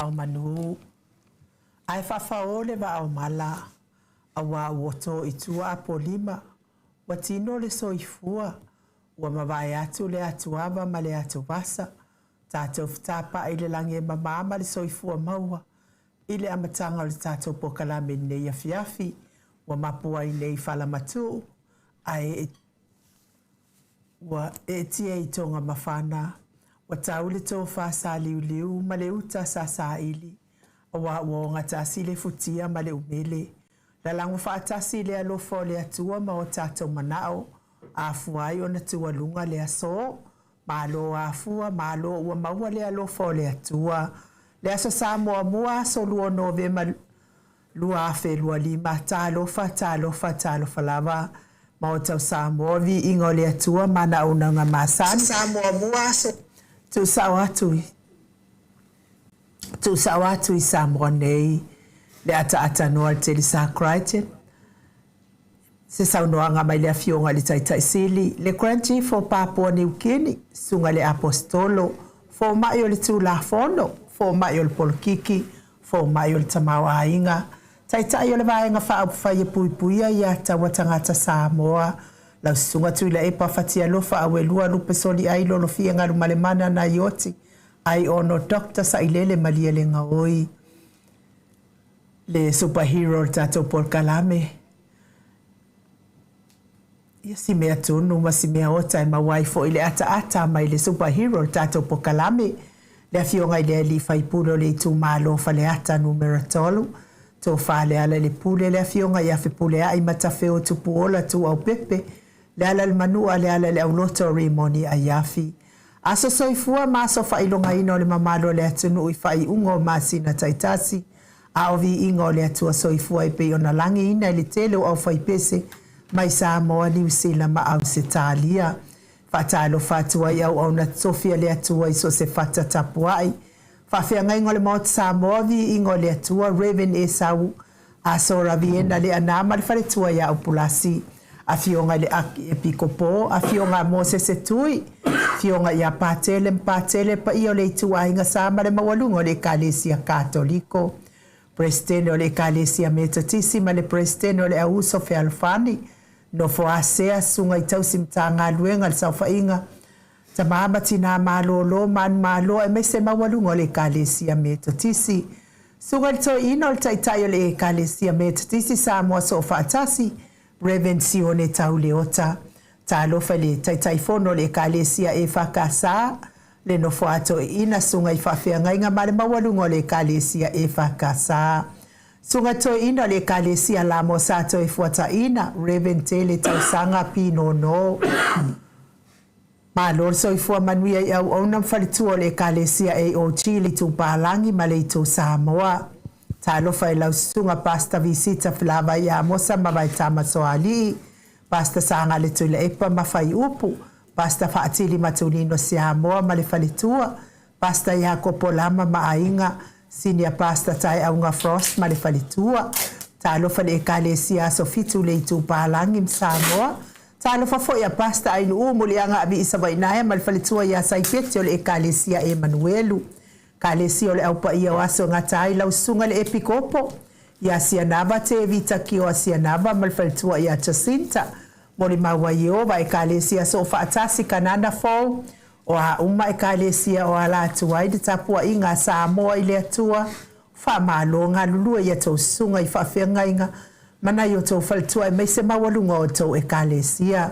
au manu. Ai whawhao le wa au mala. Awa woto i tua polima. Watino le soifua. Wa mawai atu le atuava ma le atu vasa. Tātou whtapa i le lange mamama le soifua maua. I le amatanga le tātou pokalame nei afiafi. Wa mapua i nei whalamatu. Ai wa e tia i tonga mawhana. Wa taule tō whasa liu liu ma le uta sa sa ili. Wa wonga tasi le futia ma le umele. La langu whaatasi le alofo le atua ma o tātou manao. Afuai o na tua lunga le aso. Malo afua, malo ua maua le alofo le atua. Le aso sa mua mua so lua nove ma lua afe lua lima. Ta alofa lava. Ma o tau sa mua vi ingo le atua mana unanga masani. Sa mua mua so. Tu sawatu i sa mua nei. Le ata noa te li sa Crichton. Se saunoanga mai le afionga le taitaisili. Le Grand Chief o Papua New Guinea. Sunga le apostolo. Fo mai o le tūla fono. Fo mai o le polkiki. Fo mai o le tamawa ainga. Taitai o le vaenga whaapufai e puipuia i ata watangata Samoa. Lau sunga tui la epa fatia lofa awe lua lupe soli ai lolo fia ngaru malemana na ioti. Ai ono Dr. Sailele malia le ngaoi. Le superhero tato por kalame. Ia si mea tunu ma si mea ota e mawaifo ile ata mai le superhero tato por kalame. Le afionga ile li faipulo le tu malo fa le ata numero tolu. To fa le ala le pule le afionga ia fe pule ai matafeo tu puola tu au pepe. Le ala le manua le ala le auloto rimoni a yafi. Aso soifua maso fa ilonga ino le mamalo le atunu i fai ungo masina taitasi. A ovi ingo le atua soifua i pe ona langi ina le tele o au fai pese. Mai Samoa New Zealand ma au se talia. Fatalo fatua i au na Sofia le atua i so se fata tapuai. Fafia ngai ngole maot Samoa vi ingo le atua Raven e sau. Aso ravienda le anama le fale tua ya upulasi. A fionga le aki e pikopo, a fionga mose se tui, fionga ia patele pa iyo le tua inga sama le mawalungo le kalesia katoliko. Presidente o le kalesia metatisi ma le presidente o le auso fe alfani, no fo asea sunga i tau simtanga luenga le saufa inga. Ta maama tina malo malo e mese mawalungo le kalesia metatisi. Sunga le to ino le taitayo le kalesia metatisi sa mua sofa atasi, Revenzione tauleota. Talo fale taitaifono le kalesia e fakasa. Le no fuato ina sunga i fafea ngainga male mawalungo le kalesia e fakasa. Sunga to ina le kalesia la mosato e fuata ina. Reventele tausanga pino no. Malor so i fua manuia i au onam falitua le kalesia e o chili tu palangi male tu Samoa. Talo fai lau sunga pasta visita flava ya mosa mawai tama soali. Pasta sanga le tuila epa mawhai upu. Pasta faatili matulino Samoa ma le falitua. Pasta ya kopolama maainga. Sinia pasta tai aunga frost ma le falitua. Talo fai e kalesia sofitu le itu palangi Samoa. Talo fai ya pasta ainu umuli anga abi isawainaya ma le falitua ya saipetio le e kalesia Emanuelu. Kalesi o le au pa ia o aso ngatai lau sunga le epikopo. Ia sianava te vita ki o sianava malfaltua ia Jacinta. Mori maua Iova e kalesi a so faatasi kanana fau. O a uma e kalesi o ala atua i de tapua inga Samoa i le atua. Fa malo ngā lulua ia tau sunga i whawhenga inga. Mana i o tau faltua e meise mawalunga o tau e kalesi a.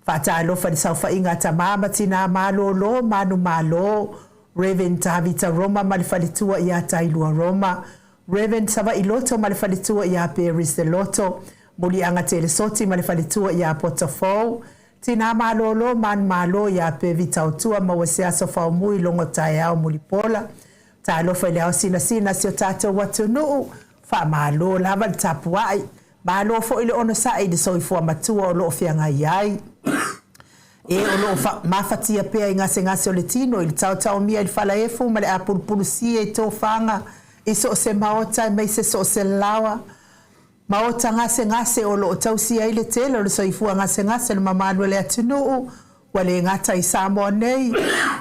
Fata alofa di saufa inga ta mama tina malo lo manu malo. Reverend Tavita Roma malifalitua ia tailua Roma. Reverend Sava Iloto malifalitua ia Paris de Loto. Muli anga tele soti malifalitua ia Potofo. Tina malolo man malo ia Pevita Otua mawasea sofa umui longo tayao mulipola. Talo faileao sina sio tato watunu. Fa malo lava tapuai. Malo fo ile ono sa idi soifua matua o loo fianga iai. E o lo mafatia pea i ngase o le tino i tau mia i fala efu ma le apulpulusia i tō whanga i so se maota i meise so se lawa maota ngase o lo tau sia i le tele o le soifua ngase le mamanu le atunuu wale ngata i Samoa nei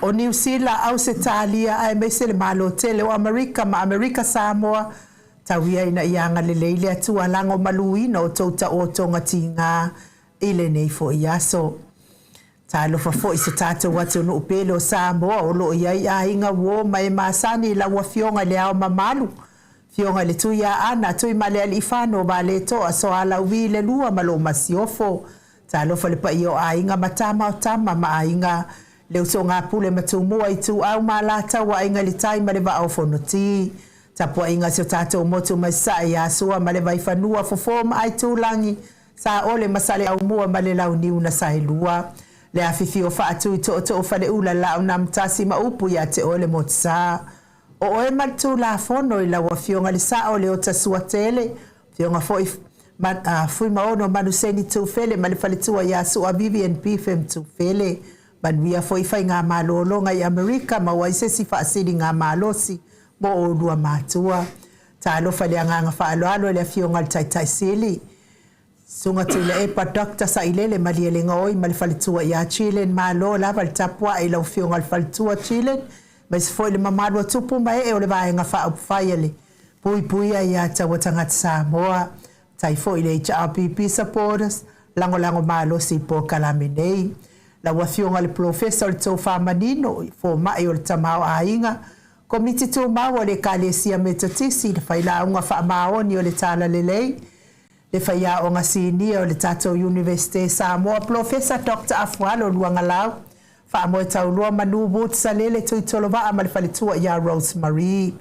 o New Zealand au se talia ai me se le malo tele o Amerika ma Amerika Samoa tawia ina ianga le leile atua lango maluina o tauta o tonga tinga ile nei fo iaso ta lo fa fo i se tata watu no upele o Samoa o lo iai a inga wo mai masani la wa fionga le au mamalu fionga le tuia ana tui male ali fano ba le to so ala wi le lua malo masiofo ta lo fa le pa io a inga matama o tama ma inga le usonga pule matumua i tu au malata wa inga li tai ma le va au fonoti ta po inga se tata o motu mai sa ia sua ma le vai fanua fo form ai tu langi sa ole masale au mua ma le lau ni una sa lua le afifi o fa atu to fa le ula la una mtasi ma upu ya te ole motsa o e matu la fono i la wa fionga le sa ole o tasua tele fionga foi fui maono manuseni tu fele ma le faletua ya su a BVNP fem tu fele banwia foi fai ngā malolo ngai Amerika ma waise si fa asili ngā malosi mo o lua matua ta alo fale nganga fa alo le fionga tai tai sili sunga tule e pa doctor sa ilele maliele ngoi ma le faletua ya Chile malo la val tapwa i la fionga le faletua Chile mas foi le mamado tupu mai e o le vai nga fa faiele pui ya tawatanga Samoa tai foi le HRPP supporters lango malo si po kalaminei la wafionga le professor to famanino fo mai o tamao ainga komiti to mawo le kalesia metatisi le faila unga fa maoni o le tala lelei le faia o ngasini o le tato university Samoa professor Dr. Afwalo luangalau fa mo taulua manubu tsalele to itolova amal falitua ya Rosemary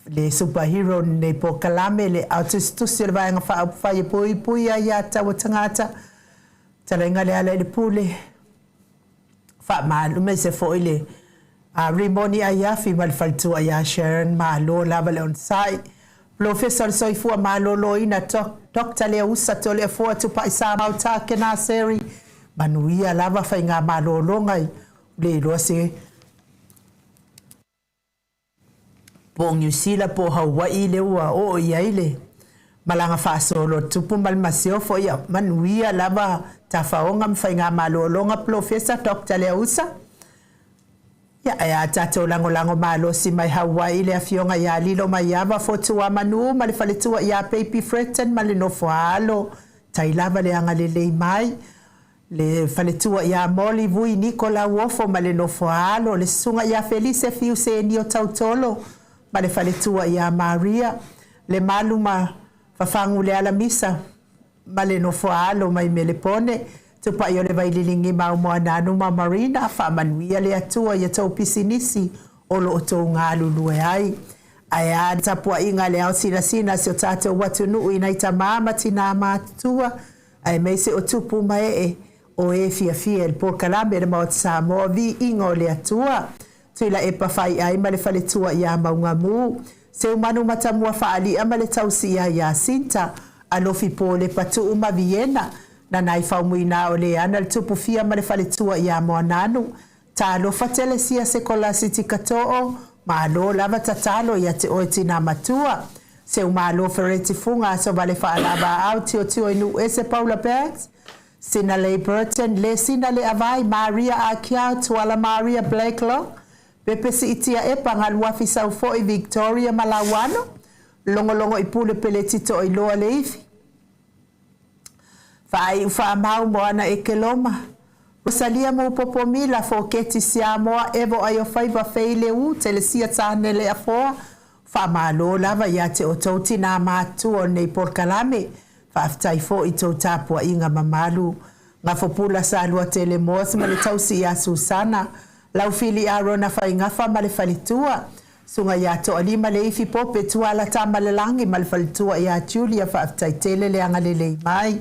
le superhero ne po kalame le artistu silva nga fa pui ya tawatangata talenga le ala le pule fa malu me se fo ile a rimoni aya fi mal faltu aya Sharon malo level on site professor soifu malo loina doctor le usa to le fo tu pa isa mauta kena seri manuia lava fa nga malo longai le lo se po New Zealand po Hawaii le ua o iaile malanga fa solo tupu mal masio fo ya manuia lava tafaonga mfainga malolonga professor Dr. Leusa ya tato lango malo si mai Hawaii le afionga ya lilo mai ava fotu wa manu mal faletua ya baby threaten mal no foalo tailava le anga le mai le faletua ya Molly vui Nicola Wofo mal no foalo le sunga ya Felice Fiuse nio tautolo ma le faletua ya Maria le maluma fafangu le ala misa ma le no foalo mai melepone tu pa yo le vai lilingi ma mo nanu ma Marina fa manuia le atua ya tau pisinisi o lo to ngalu lue ai aya tapua inga le au sina se tato watu nu ina itamama tina matua ai me se o tupu mai o e fia el por kalambe ma Samoa vi ingo le atua tila e pa fai ai ma le faletua ya maungamu se umanu matamua fa ali ama le tausia ya Sinta alofi pole patu uma Viena na nai faumuina o le ana le tupu fia ma le faletua ya moananu ta alofa telesia se kola siti katoo ma alo lava tatalo ya te oitina matua se umalo fereti funga so vale fa alaba au tio inu ese Paula Bags sina le Burton le sina le avai Maria Akia tuala Maria Blakelock pepe si itia e pangalua fisau fo i Victoria Malawano longo ipule peletito i loa leifi fa mau moana e keloma Rosalia mo popomila fo keti siamoa evo ayo faiva feile u telesia tane le afoa fa malo lava ya te ototi na matu o nei porkalame fa aftai fo i tau tapua inga mamalu nga fopula sa alua tele moas ma le tausi ya Susana lau fili arona fa inga fa ma le falitua sunga ya to alima le ifi pope tuala tama le langi ma le falitua ya Julia fa aftai tele le anga le mai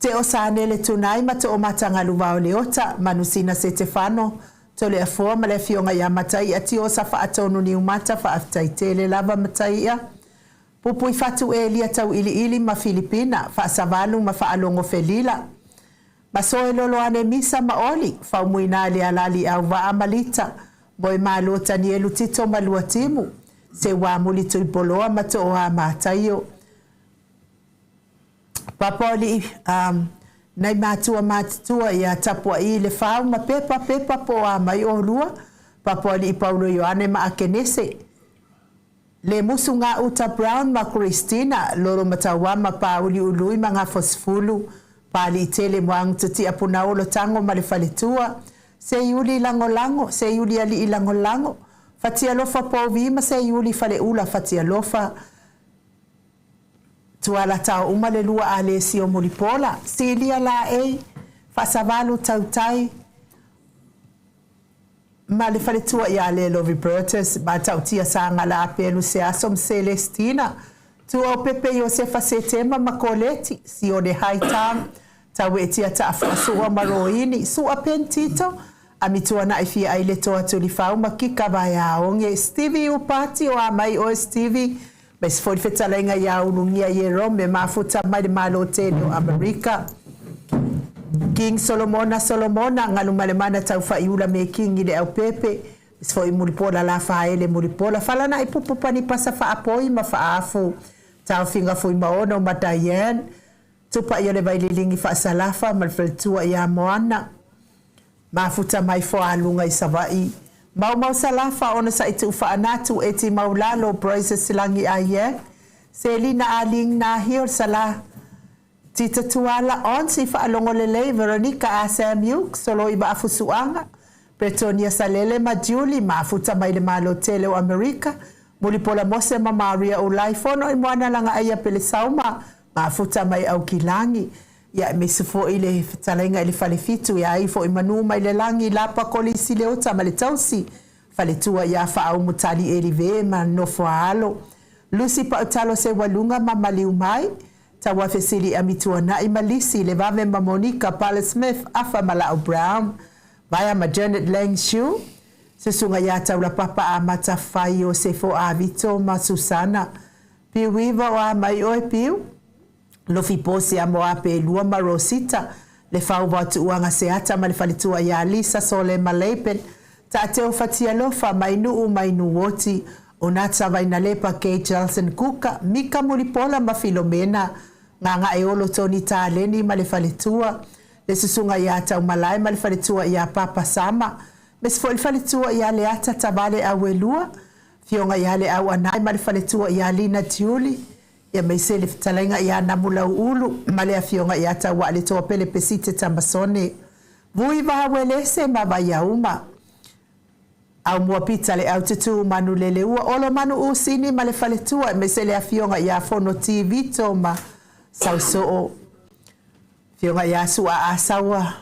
te o sanele tunai ma te o matanga luwao leota manusina se Stefano to le afoa ma le fionga ya matai ati o sa fa atonu ni umata fa aftai tele lava matai ya pupui fatu e lia tau ili ma Filipina fa savalu ma fa alongo felila ma soe lolo ane misa ma oli fa umuina le alali au va amalita boi malo tani elu tito malua timu se wa mulito iboloa ma to o ha mataio Papoli Nai matua ia tapua I le whau ma pepa po a mai o lua. Papua li Paulo Ioane ma akenese. Le musu ngā Uta Brown ma Christina loro matawa ma pauli ului ma ngā fosfulu. Pali tele mwang tuti apuna olo tango ma le faletua. Se yuli lango, se yuli ali lango. Fatia lofa po vima se yuli fale ula fatia lofa. Tuala tau uma le lua ale si o muripola. Silia la fasavalu tautai. Ma le faletua ia le Lovi Burtis. Ma tautia sa ngala apelu se asom Celestina. Tu o Pepe Josefa Setema makoleti. Si o de haitang. Tau e tia ta afasua maroini. Su a pentito. Amitua na ifia ai le toa tuli fau makika vai aonge. Stevie upati o amai o Stevie. Mas foi fetalenga ya unungia yero me mafuta mai de malo teno Amerika. King Solomona ngalumalemana tau fa iula me king ile au pepe. Mas foi mulipola la fa ele mulipola fala na ipupu pani pasa fa apoi ma fa afu. Tau finga foi maona o matayen. Tupa ia le vai lilingi fa salafa malfaltua ya moana. Mafuta mai fo alunga I savai. Mau salafa ona sa itu fa anatu eti maulalo Bryce silangi aye. Selina aling na hir sala. Tita tuala on si fa alongolele Veronica ASMU solo iba afusuanga. Bretonia salele ma Julie mafuta mai le malo tele o Amerika. Mulipola mose ma Maria ulai fono I moana langa aya pele sauma. Mafuta mai au kilangi. Ya mesifo ile talenga ile fale fitu ya ifo imanuma ile langi lapa kolisi le ota male tausi fale tua ya fa au mutali elive ma nofo alo Lucy pa utalo se walunga mama liumai tawa fesili amitua na imalisi le vave ma Monica Paul Smith afa mala Brown vaya ma Janet Langshu sesunga ya taula papa amata fayo sefo avito ma Susana piwiva wa mai oi piu Lofi pose a moa pe lua ma Rosita le fau watu uanga seata ma le falitua ya Lisa sole ma leipen ta teo fatia lofa mainu woti onata vaina lepa Kay Johnson Kuka Mika Mulipola ma Filomena nganga eolo Tony Taleni ma le falitua le susunga ya tau malai ma le falitua ya Papa Sama mes fo le falitua ya le ata tabale awelua fionga ya le awanai ma le falitua ya Lina Tiuli ya meisele fitalenga ya namula ulu male afionga ya tawa le toa pele pesite tambasone vui va welese mabaya uma au muapita le aututu manu lele ua olo manu usini male faletua meisele afionga ya fono TV toma sauso fionga ya sua asawa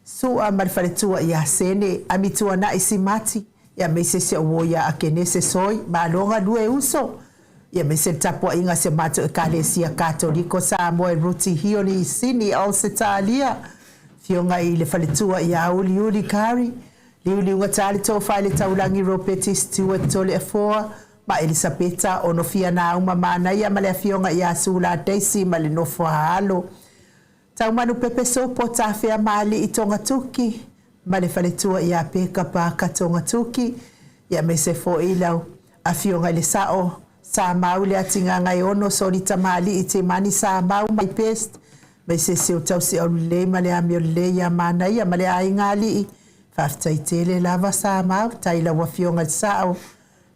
sua male faletua ya sene amitua na isimati ya meisese owo ya akenese soy malonga due uso ya mesel tapua inga se mato ekalesia katoliko sa moe ruti hiyo ni sini au setalia fionga ile falitua ya uli kari liuli unga tali tofa ile taulangi ropeti Stewart tole efoa ma Elisabeta onofia na uma maana ya male fionga ya sula Daisy male nofo halo taumanu pepe sopo tafea mali itonga tuki male falitua ya peka pa katonga tuki ya mesefo ilau afionga ile sao sa mau le atinga ngai ono sori tamali ite mani sa mau mai pest mai se se o tau se o le male amio le ya mana ya male ai ngali fafta itele lava sa mau tai la wafionga sao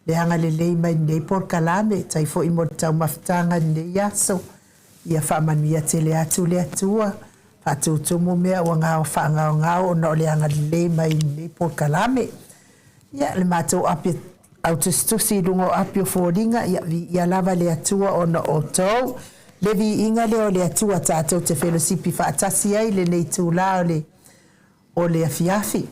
le hanga le mai nei por kalame tai fo imo tau maftanga ne yaso ia famani ya tele atu le atua fatu tumu mea wanga o fanga ngao no le hanga le mai nei por kalame ya le mato api Autostusi lungo apio fodinga ya lava le atua ona oto levi inga le atua tato te fellowship fa atasi ai le nei tula o le afiafi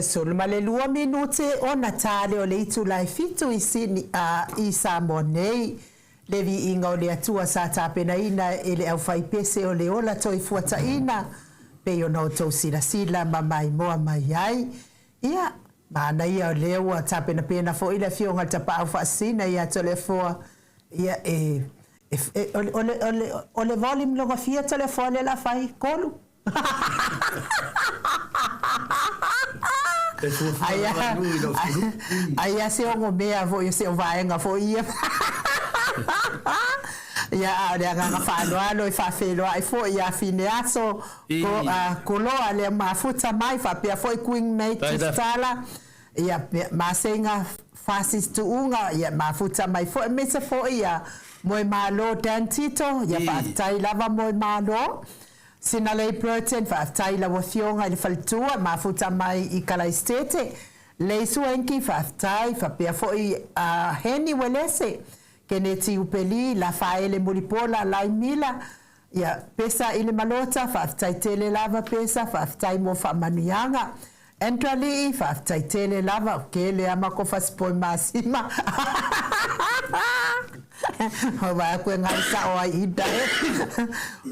Solo ma le 2 minute o Natale o le itu lai fitu I sini I Samonei le vi inga o le atua sa tapena ina e le au fai pese o le ola toi fuata ina pe o no tau sila ma mai moa mai ai ia mana ia o le ua tapena pena fo ila fionga tapa au faasina ia to le foa ia o le volume longa fia telefone la fai kolu Ai se o mea vo se o vaenga fo ia. Ia le nga fa no fa felo ai fo ia fineaso ko lo ale mafuta mai fa pe foi queen mate sala ia masenga fasis tu unga ia mafuta mai fo mesa fo ia moi malo dentito ia pa tai lava moi malo sina lei protein fa tai la wafionga le faltua mafuta mai I kala estete le suenki fa tai fa pe foi heni welese keneti upeli la faele molipola la mila ya pesa ile malota fa tai tele lava pesa fa tai mo fa manuanga Entrali whaaftaitele lava ke le ama ko whaspoi masima. Hoa koe ngai sa o ai ida e.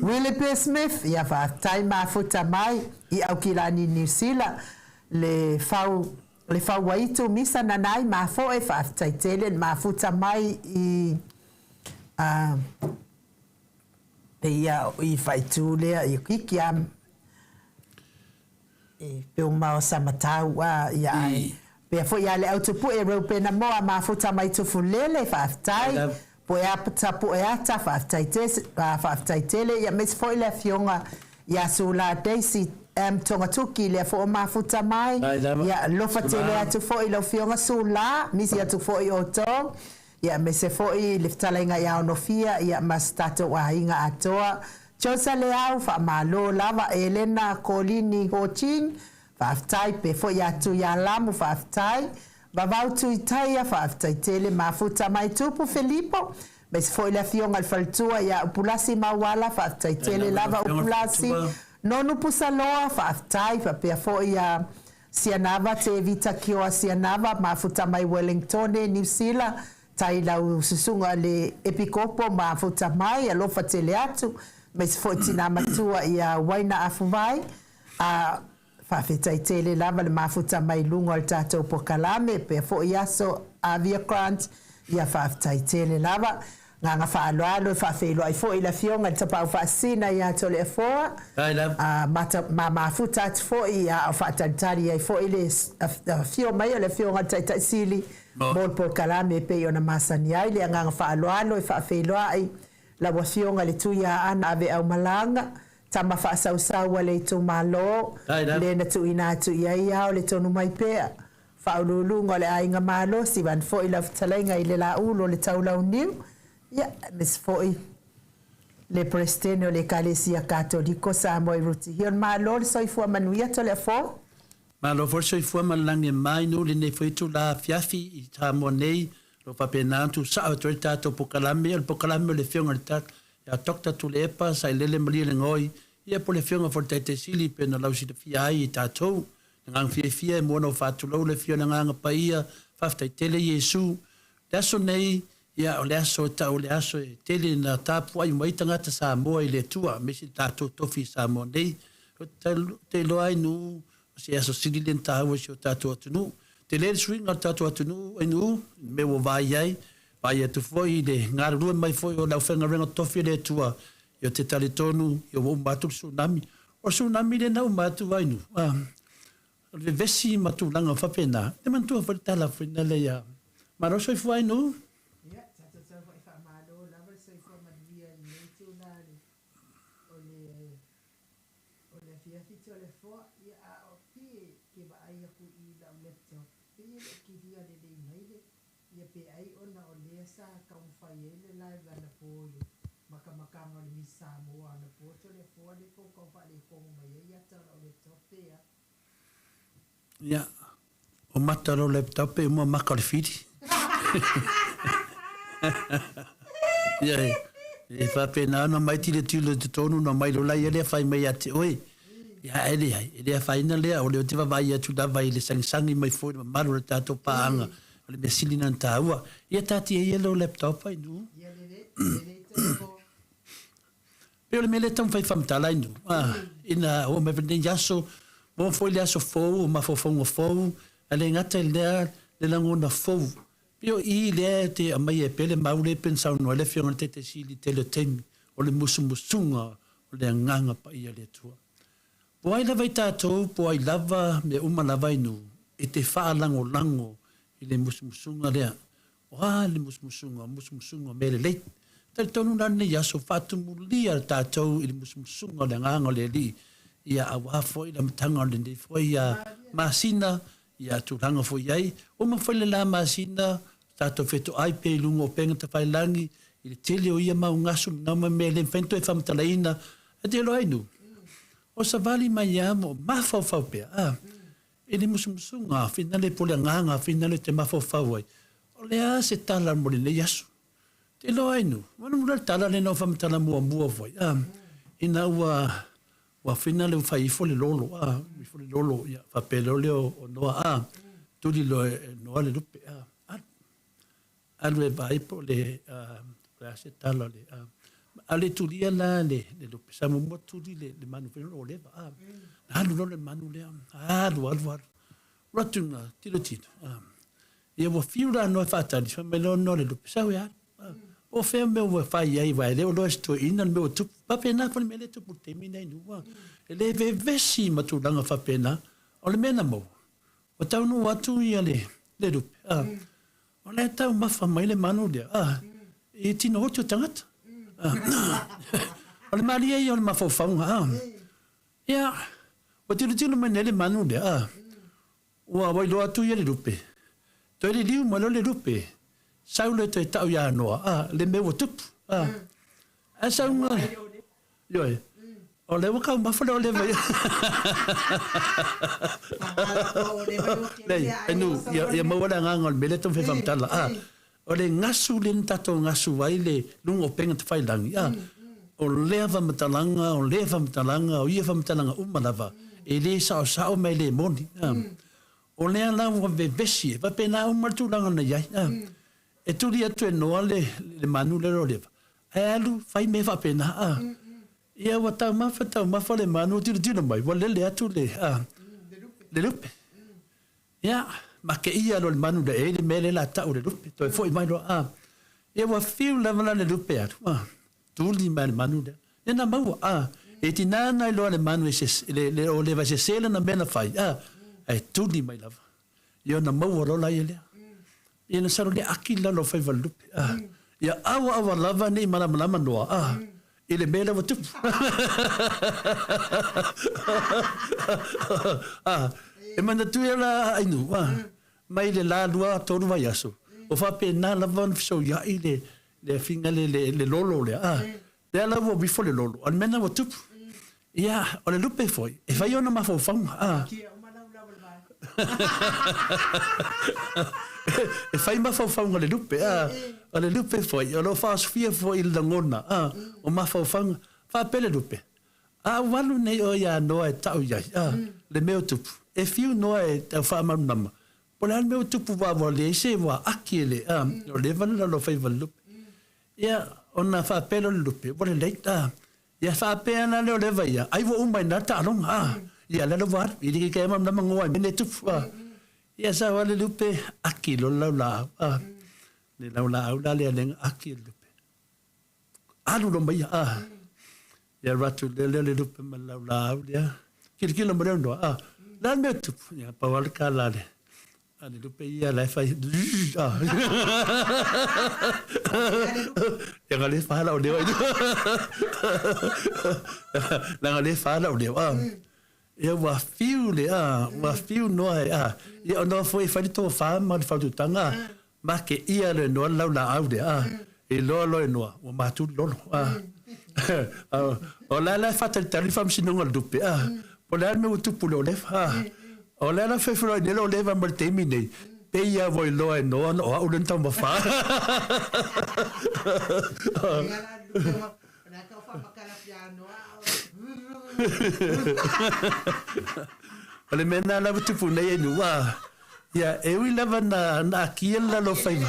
Willie P. Smith ia whaaftai mafuta mai I au kilani New Zealand le whau waitu misa nanai mafo e whaaftaitele mafuta mai ia I whaitu lea I kiki am peo mao samatau ia ai pea fo ia le autopu e rau pena moa mafuta mai tufu lele whaaftai po e apatapu e ata whaaftaitele ia mes fo ile fionga ia sula Daisy tonga tuki le fo mafuta mai ia lofa tele atu fo ilo fionga sula misi atu fo I oto ia mese fo I liftalenga ia onofia ia mastato wa inga atoa Chosa leau fa malo lava Elena Colini Hochin faaftai pe fo ya tu ya lamu faaftai babau tu itaia faaftai tele mafuta mai tupu Filippo mes fo ile fionga alfaltua ya upulasi mawala faaftai tele lava upulasi nonu pusaloa faaftai fa pe fo ya sianava te vita kioa sianava mafuta mai Wellington New Zealand taila ususunga le epikopo mafuta mai alofa tele atu mes fotina matua ia waina afuvai whawhetaitele lava le mafuta mai lungo al tātou pokalame pe fo iaso avia grant ia whawhetaitele lava nganga whaaloalo whawhelo ai fo ila fionga tapau whaasina ia tole e foa ma mafuta atu fo ia whaatantari ai fo ile fio mai o le fionga taitai sili mol pokalame pe iona masani ai le nganga whaaloalo e whawhelo ai la wafionga le tuia ana ave au malanga tama fa sau le tu malo le na tu ina tu ia le tonu mai pea fa ululunga le ainga malo si van fo ila talenga ile la ulo le taula uniu ya mes fo le presteno le kalesia katoliko sa mo ruti hion malo le soifua manuia to le fo malo for soifua malange mai no le ne foi tu la fiafi I tamonei lo papenantu sa autorita to pokalame le fionga tat ya tokta tu lepa sa lele mali le ngoi ia po le fionga for tete sili pe no lausi de fiai tato ngang fia mo no fatu lo le fiona ngang paia fafta tele Yesu daso nei ia o le aso ta o le aso tele na tapu ai mai tanga ta sa mo ile tua mesi tato tofi sa mo nei te lo ai nu se aso sili lenta o se tato tu te le swing al tatu atunu enu me wo vai tu foi de ngar ru mai foi o la fenga renga tofi le tua yo te tale tonu yo wo matu tsunami le na matu vai nu le vesi matu langa fa pena te mantu fa tala fina le ya maro so foi nu ya tata sa fa malo la ver se fa madia ni tu na o le fia fito le fo ya o ki ke ba ai ku I la letto ki dia de maile ia pe ai ona o le sa ka un faiele live na polo maka mo le misa mo ana poto le fo le ko fa le ko mai ia ta o le topea ya o mataro laptop e mo makal fiti ya e fa pena no mai tile tilo de tonu no mai lo la ele fai mai ate oi ya ele final le o le te vai atu da vai le sangi mai foi ma lo tato paanga le mesili nan taua ia tati e lo laptop ai nu ia le pero le mele tam fai famtala ai nu ina o me vende yaso mo foi le aso fo ma fo ale ngata le langona fo pio I le te mai e pele maule pensau no le fiona te sili te le temi o le musumusunga o le nganga pa ia le tua po ai lava I tātou, po ai lava me uma lava inu, e te whaalango I le musumusunga lea. Le musumusunga me le leit. Tari tonu nane yaso whatumulia tātou I le musumusunga le nganga le li. Ia awafo I la matanga le ne fo ia masina, ia tūranga fo iai. O ma whaile la masina, tātou wheto ai pe lungo penga ta whailangi, I le tele o ia maungasu, nama me le whento e whamatalaina, a te lo ainu. O sa vali mai amo mafau pe ele musumusunga finale pole nganga finale te mafau ai o le a se tala mo le yasu te lo ainu manu mura tala le no fam tala mua foi ina ua wa fina le fai fo le lolo mi fo le lolo ya fa pelo le o noa tu di lo noa le lupe alwe vai po le la se tala le ale tu dia la le lupe sa mo tu di le manu pe lo le alu lo le manu le alu ratunga tilo tito ia wa fiura no fa tali fa me lo no le lupe sa ya o fe me o fai ai vai le o lo sto ina me o tu pa pena fa me le tu pu termina nu ele ve vesi ma tu langa fa pena o le mena mo o tau no atu ia le lupe o le tau ma fa mai le manu le e tino o tu tangata o le maria ia o le ma fa fa ia o tilo me le manu le o vai lo atu ia le lupe to le liu ma lo le lupe saule te tau ya noa le me o tupu a saunga yo o le waka ma fa le vai nei enu ya ma wala nga ngol mele to fe fam tala o le ngasu len tato ngasu vai le lungo penga te fai langi o le va matalanga o ia va matalanga umalava e le sa o mai le moni o le ala o ve vesi va pena o martu langa na ya e tu dia tu no le manu le ro le alu fai me va pena ia wa ta ma fa le manu tu mai wa le atu le lupe ia ma ke ia lo le manu de e le mele la ta o le lupe to foi mai lo ia wa feel level le lupe atu tu li mai manu de e na mau e ti na na lo le manu le o le va se sele na bena fai e tu li mai lava ia na mau ro la ile ia na saro le akila lo fai va lupe ia awa lava ni malama noa ele mele wa tu e mana tu ela ai nu mai le la lua tonu vai aso o fa pe na la van so ya ile le finga le lolo le le la vo bifo le lolo al mena wa tu ia o le lupe foi e fai ona ma fo fam e fai ma fo fam le lupe o le lupe foi o lo fa sfia foi il dangona o ma fo fam fa pele lupe walu nei o ya no e tau ya le meu tupu e fiu no e tau fa mam po le meu tupu wa le se wa akile o le van lo fai va lupe ia ona fa pele lupe o le leita ia fa pena le le vai ai vo umai na ta long ia le var i di ke mam nam ngoi me tupu ia sa wa le lupe akilo la le la le akilo lupe alu lo mai ya ratu le lupe ma la ya kilo mo ndo la me tu ya pa wal kala le ani lupe ya la fa ya ngale fa la o de la ngale fa la o de ya wa fiu no ya no foi fa to fa ma fa tu tanga ma ke ia le no la au de e lo no o ma tu lo o la fata il tarifam sino ngol dupe o la me tu pulo le o la fe fro de lo leva mal termine pe ia voi lo no o un tamba fa ale mena la tu pune e nu ya e wi lava na kiela lo fai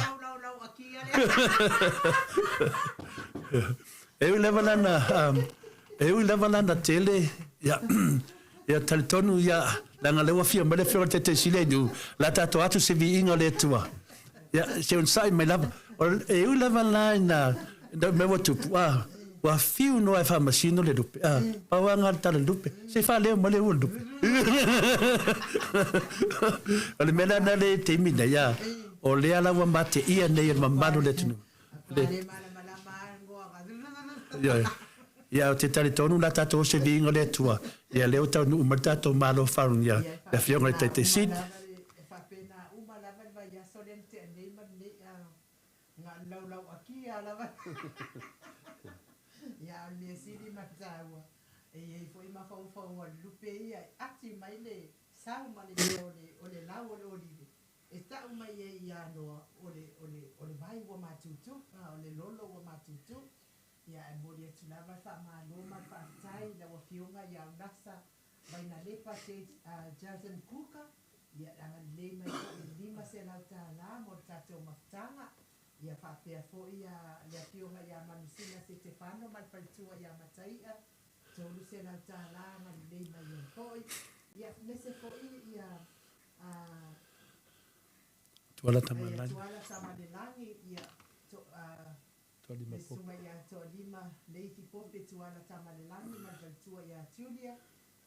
e wi lava na tele ya taltonu ya la ngalewa fia mele fio te sile du la tato atu se vi inga le tua ya se un sai me lava e wi lava na me wo tu wa fiu no e fa masino le dupe pa wa ngal le dupe se fa le mo le wo dupe ale mena na le temi da ya o le ala wa mate ia ne ma manu le tunu ya te tali tonu la tato se vinga le tua ya le o tau ma tato malo faun ya la fionga te sit ya le siri matawa e foi ma fa lupe ia ati mai le sau ma le ole la ole e sta mai ia no ole vai wa matutu ole lolo wa matutu ia e mori atu lava whaamāloma whaatai la wafiunga ia unasa baina lepa te Jason Kuka ia anga lei mai lima se lau tāla mo tātou mafutanga ia whapea fo ia le fiunga ia manusina se te whano mai palitua ia mataia tolu se lau tāla ma lei mai ia foi ia nese fo ia tuala tamalani tuala tamalani ia sunga ia to lima leiti pope tuala tamalani ma palitua ia Julia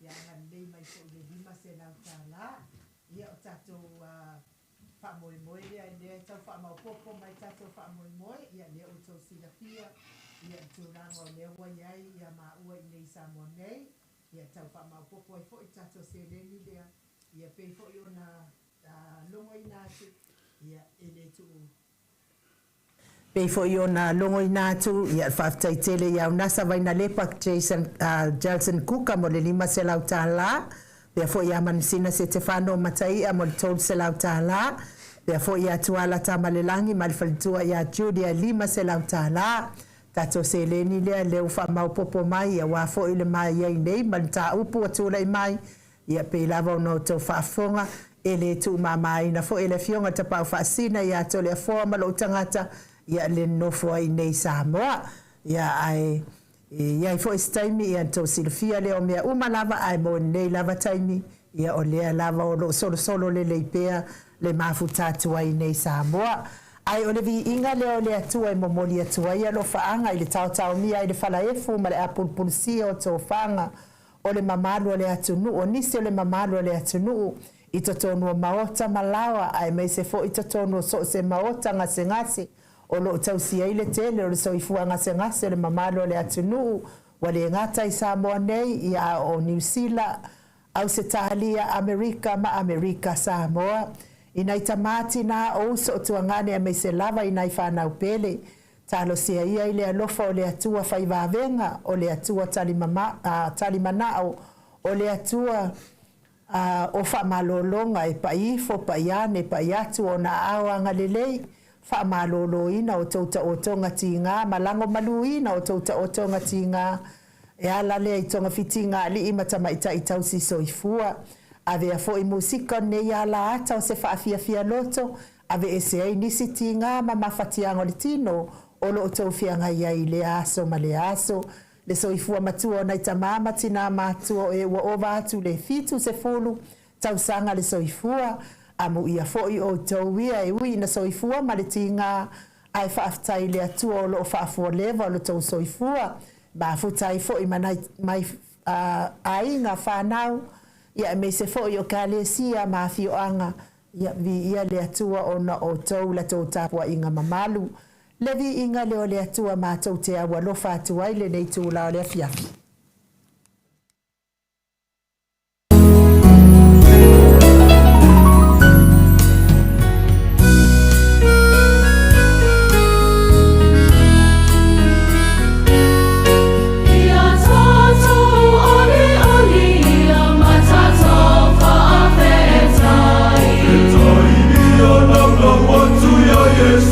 ia anga lei mai fo le lima se lau tāla ia o tātou whaamoemoe ia lea tau whaamaupopo mai tātou whaamoemoe ia lea o tau silapia ia tūranga o lea wai ai ia maua i nei Samoa nei ia tau whaamaupopo ai fo i tātou seleni lea ia pei fo i o na longo i nātu ia ele tu pei fo i o na longo i nātu ia whaftai tele ia unasa vaina lepa Jason Kuka mo le lima se lau tāla pea fo ia manusina se te whano matai a mo le tolu se lau tāla pea fo ia tuala tamalelangi ma le whalitua ia Julia lima se lau tāla tato se leni lea leo whamau popo mai ia wafo i le mai iei nei ma le tā upu atula i mai ia pe lava o no tau whaafonga e le tu mamai na fo e le fionga ta pau whaasina ia to le afoa ma lo tangata ia le nofo ai nei Samoa ia ai ia fo staimi ia to silfia le o mea uma lava ai mo nei lava taimi ia o lea lava o lo solo le leipea le mafuta tua i nei Samoa ai o le vi inga le o le atua i momoli atua ia lo faanga i le tau mia i le falaefu ma le apulpulsia o to fanga o le mamalu o le atunu o nisi o le mamalu o le atunu i to tonu o maota malawa ai mai se fo i to tonu so se maota ngase o lo tausia i le tele o le soifua ngase o le mamalu o le atunu wa le ngata i Samoa nei ia o New Zealand au se tahalia Amerika ma Amerika Samoa ina i tamati na o so tuangane a mai se lava ina i whanau pele talo sia ia i le alofa o le atua whaivavenga o le atua talimanao o le atua o whaamalolonga e paifo paiane paiatu o na awanga lelei whaamaloloina o tauta o tonga tinga malango maluina o tauta o tonga tinga e ala lea i tonga fitinga li imatama ita i tausi soifua ave a fo i musika ne ia la ata o se whaafia loto ave e se ai nisi tinga ma mawhatianga o le tino o lo tau fianga iai le aso ma le aso le soifua matua na i tamama tina matua e wa ova atu le fitu se fulu tau sanga le soifua amu ia fo i o tau ia e ui na soifua ma le tinga ai whaaftai le atua o lo whaafua leva o lo tau soifua ba futai fo i mai ainga whanau ia me se fo i o kalesia ma fioanga ia vi ia le atua o na o tau la tau tapua inga mamalu levi inga leo le atua ma tau te awa lofa atua ile nei tu la o le afiafi. Yes,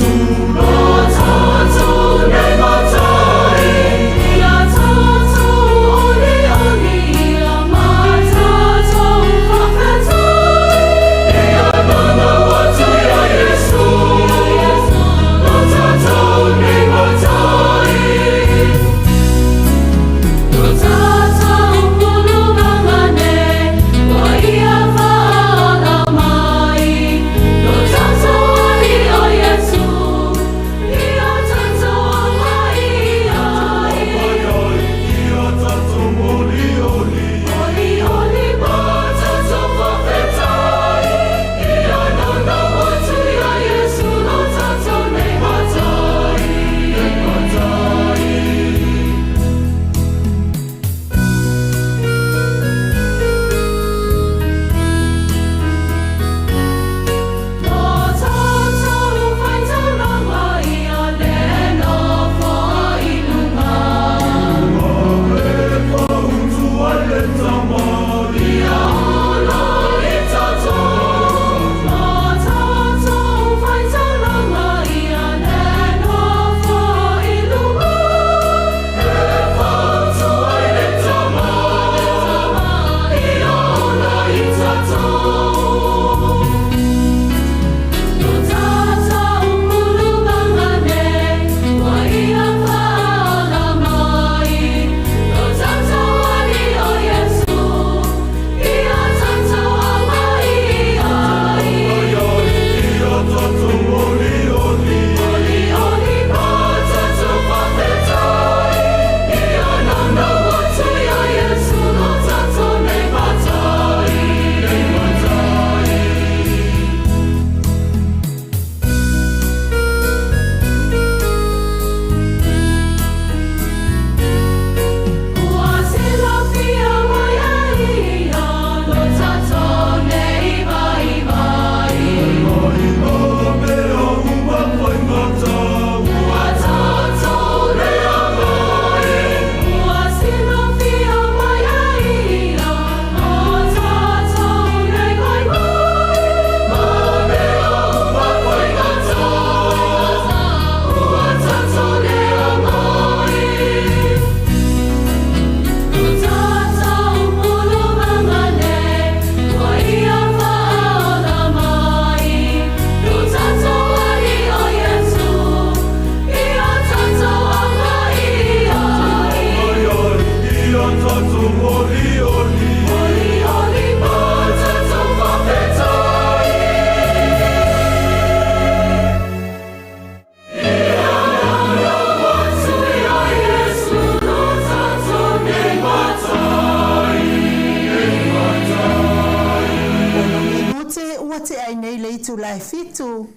ua te ai nei le itu lai fitu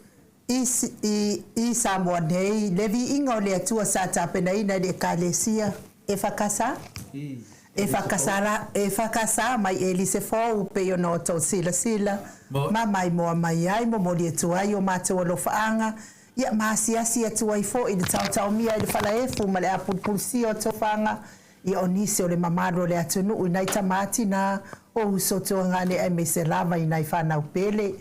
i Samoa nei le vi inga o le atua sa tapena ina le kalesia e whakasa e whakasa mai e li se fōu pe o no tau sila ma mai moa mai ai mo mo li atuai o mātua lo whaanga ia maasiasi atuai fo i le tau mia i le whalaefu ma le apulpulsi o tau whaanga i o nisi o le mamaro le atunu i nai tamati na o usotua ngane ai me se lava i nai whanau pele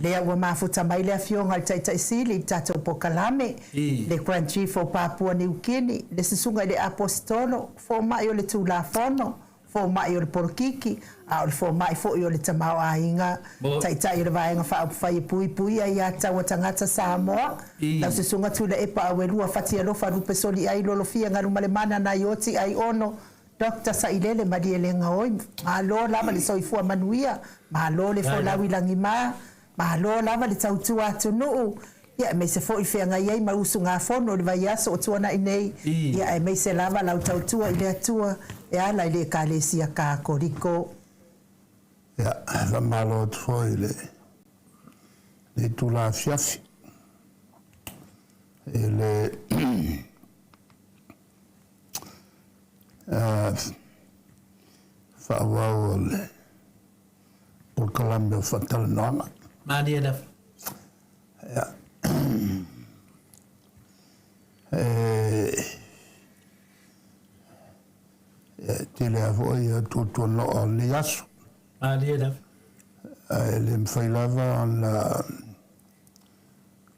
lea ua mafuta mai le afionga le taitaisili i tatou pokalame le Grand Chief o Papua New Guinea le sisunga i le apostolo fo mai o le tulafono fo mai o le porokiki a o le fo mai fo i o le tamao a inga taitai o le vaenga whaupwhai pui ai a taua tangata Samoa lau sisunga tula e pa awelua fatia lofa rupe soli ai lolo fia ngaru male mana na ioti ai ono Dr. Sailele Madielenga oi malo lava le soifua manuia malo le fo lawi langima malo lava le tautua atunu ia me se fo i fea ngai ai mausu ngā fono le vai aso o tuana i nei ia e me se lava lau tautua i le atua e ala i le kalesia ka koriko ia la malo tfo i le tula fiafi e le whaawau o Columbia whatalanoanga. Mādia da. Ia. Tele a foi a tutono o le aso. Mādia da. Le mwhailava ana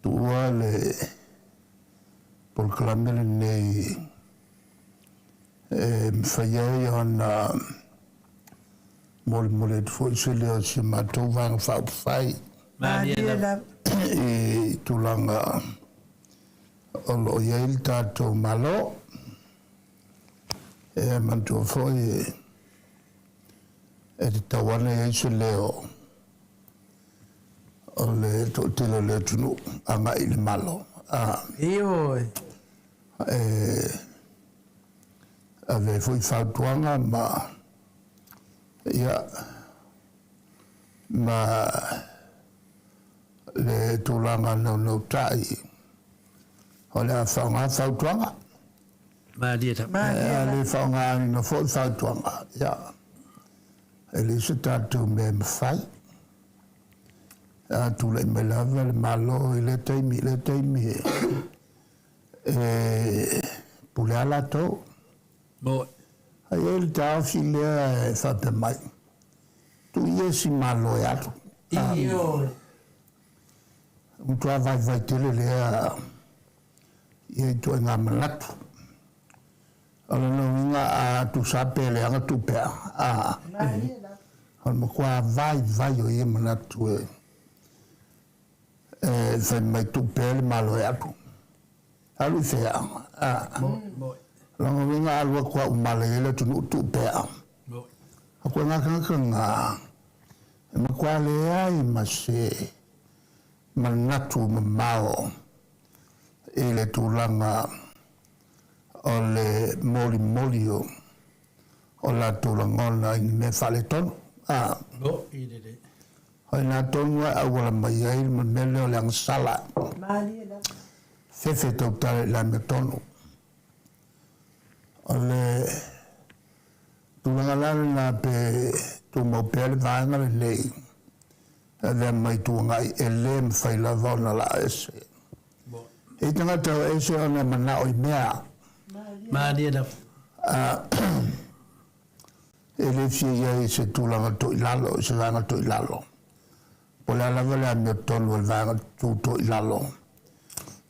tua le por Columbia nei mwhaiai ana mole foi se le se matou vang whai Mādia da. I tulanga o lo iei tātou malo e mantua foi e te tawana iei se leo o le tōtila le tunu anga i le malo Ioi. ave foi whautuanga ma le tūlanga no tai o le whaunga whautuanga Mādia da. le whaunga no whautuanga e le se tātou me mwhai tūlai me lava le malo i le teimi pule ala tō Mo. ai ele tau filea e whape mai tu ia si malo e atu Ioi. Mutua vai tele lea ia i tue ngā manatu. Ala no inga a tu sape le anga tu pea. Ala mo kua vai o ia manatu e whai mai tu pea le malo e atu. Alu fea. Lango inga alua kua umale ele tunu tu pea. A kua ngā kanga e ma kua lea i ma se manatu mamao e le tūlanga o le moli o la tūlangona i me whale tonu. Mo, i de. Hoi nā tonu a awala mai ai me mele o le angsala. Fefe tau tare la me tonu. O le tūlanga lana nā pe tūmau pēle vāanga le nei. Ada mai tuanga e le mwhai lava o na la ese. E tanga tau ese o na mana o i mea. Mādia da. E le fia ia se tūlanga to i lalo, se vanga to i lalo. Po le alava le amia tonu o le vanga tu to i lalo.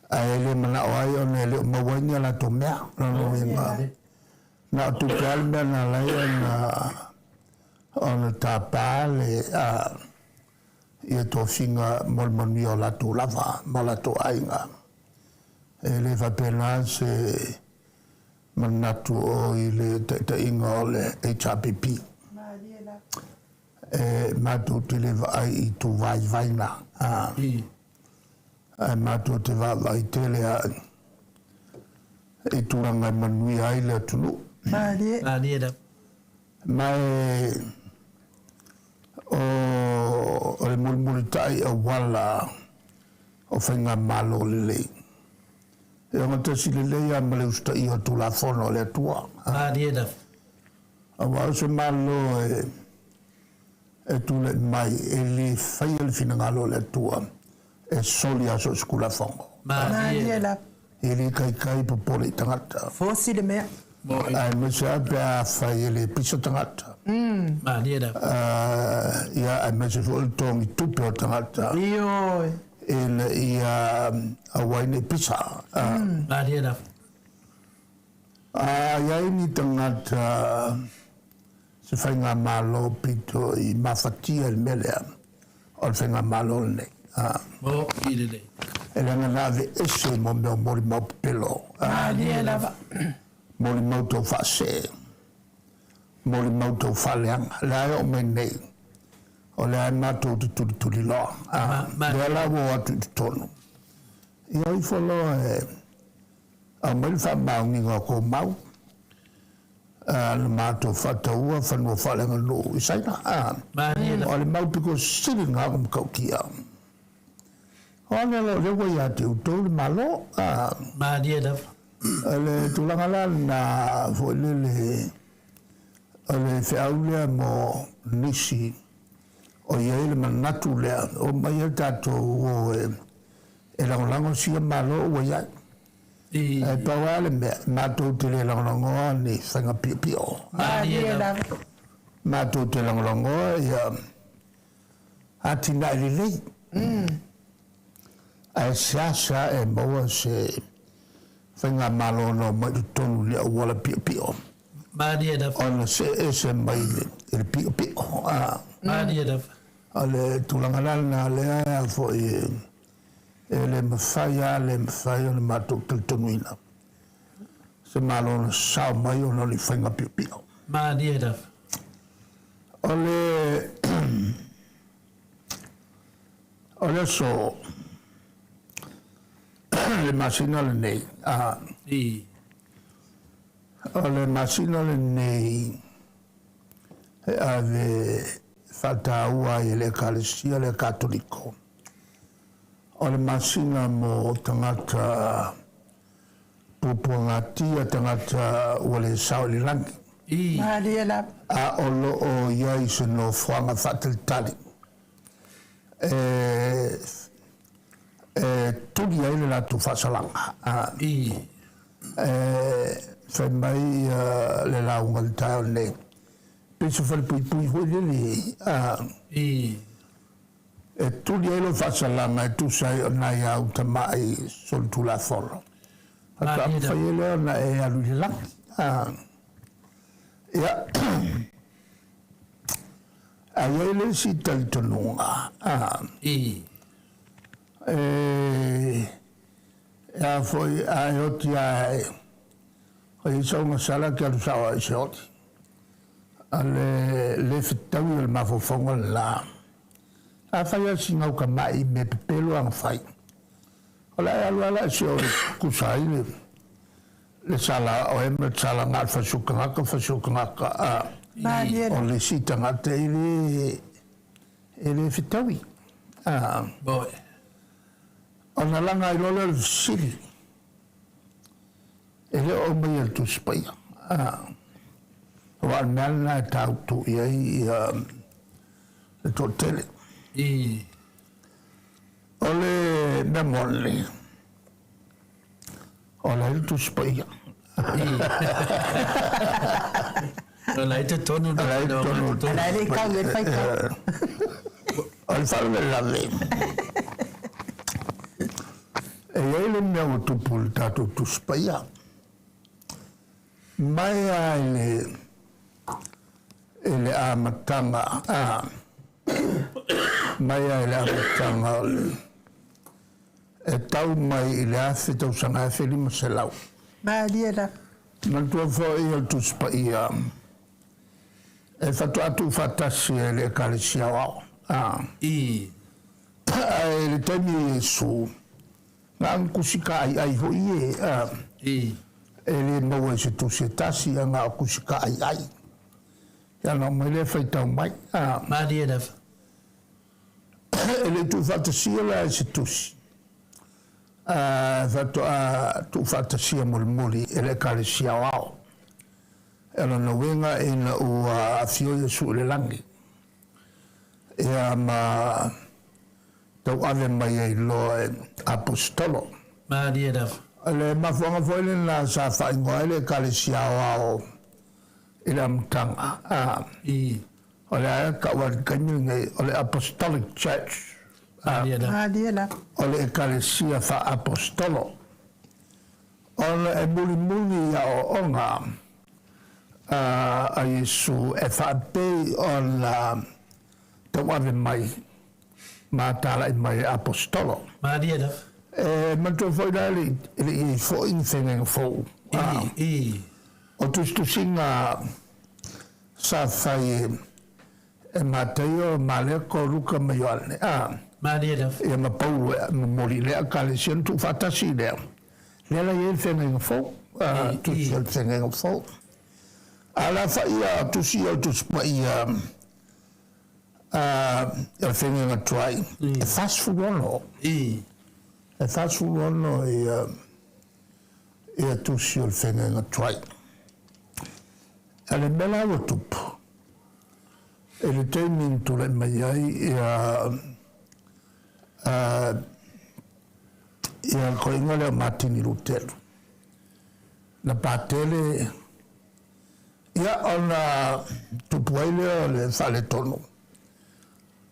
A e le mana o ai o na le mawaini ala to mea. Na tu kalmea na lai o na tāpā le ia tō whinga molmoni o lato lava, mo lato ainga. E le whapena se manatu o i le tainga o le HRPP. E matu te le vai i tū vaina. E matu te vai tele a i tūranga manui ai le tunu. Mādia da. Mai o le mulmuritai a wala o whainga malo le. E o ngata si le lea ma le usta i o tu la fono le tua. Diena. A wao se malo e tu le mai e le whai al fina ngalo le tua e soli aso skula fongo. Diena. E le kai popole tangata. Fosi le mea. Ai me se ape a whai le pisa tangata. Diena. Ia ai me se fuol tongi tupe o tangata. Ioi. Ele ia a waine pisa. Diena. Ia ini tangata se whainga malo pito i mawhatia il melea o le whainga malo nei. Ilele. E langa nave ese mo meo mori mau pelo. Diena. Mori mau tau whase. Mori mau tau whaleanga. Lea o me nei. O lea mātou te turi loa. Lea la wo atu te tonu. Ia i whaloa a meri whamaungi ngā ko mau. Le mātou whataua whanua whalenga no i saina. O le mau piko siri ngā kum kaukia. O le lo le wai ate utou le malo. Diena. Le tulangala na foilele o le whiaulea mo nisi o iei le manatu lea o mai e tātou o e langolango sia malo ua iai. E paua le mea mātou te le langolangoa ni whainga pio. Diena. Mātou te langolangoa ia atina i lei. Ai siasa e maua se whainga malo no mai tu tonu lea wala pio. Diena. Ona se mai le pio. Diena. Ale tulangala na lea fo le mawhaia le mātou teltonuina. Se malo na sao mai o noni whainga pio. Diena. Ole so le masina le nei. Ole masina le nei e ave whataua i le kalesia le katoliko. Ole masina mo tangata pupungatia tangata wale sao li langi. Diena. A olo o iai se no whanga whateltali. Tuli ai le latu whasalanga. Whai mai le launga le tau nei. Pesa whare pui hoi lili. Tuli ai lo whasalanga e tu sai o nai au ta mai sol tu la folo. Ata whai ele na e alu le langi. Ia. Ai ele si talitonunga. Ia foi ai oti ai. Ai saunga sala ki alu sawa ai se oti. Ale le fitawi el mafofonga la. A fai a singau ka mai me pepelo ang fai. Ola e alu ala se ori kusai le sala o emre sala ngal fasuka ngaka. O le sita ngate ele fitawi. Ona langa I rola le siri. Ele o mai el tu spaya. Wa nalna tau tu iai le totele. Ole memoli. Ola el tu spaya. Ola ite tonu. Ala le kau le fai kau. Al farme la le. E ele meu tu pulta tu spaya. Mai ele amatanga. Mai ele amatanga. E tau mai ele afe tau sanga afe lima se lau. Diena. Mantua foi el tu spaya. E fatu atu fatasi ele kalisia wao. Ele temi Yesu. Ngang kusika ai hoi ele maua se tu se tasi nga kusika ai. Ya no mai le fai tau mai. Maria Daf. Ele tu fantasia la se tusi. Tu fantasia muli ele kalesia wao. Ela no wenga ina u afio Yesu le langi. Ia ma tau ave mai ai lo apostolo. Maria Daf. Le mafuanga foile na sa whaingoa ele kalesia wao ila mtanga. Ole aia kawan kanyunga ole apostolic church. Maria Daf. Ole ekalesia fa apostolo. Ole e muli ya o onga a Yesu e fa pe on tawave mai matala mai apostolo. Maria Daf. Manto foi dali ele foi infengen fo. O tu singa sa fai e Mateo maleko luka mayoane. Maria Daf. E ma pau mori le akalesia tu fatasi le. Lela ye fengen fo. Tu sil fengen fo. Ala fa ia tu sil tu spa ia il fengen a try. E fast food ono. E fast food ono e tu sil fengen a try. Ale bela o tupu. Ele tem muito le mai ai ia koinga le Martin Lutero. Na patele ia ona tupuaile le fale tono.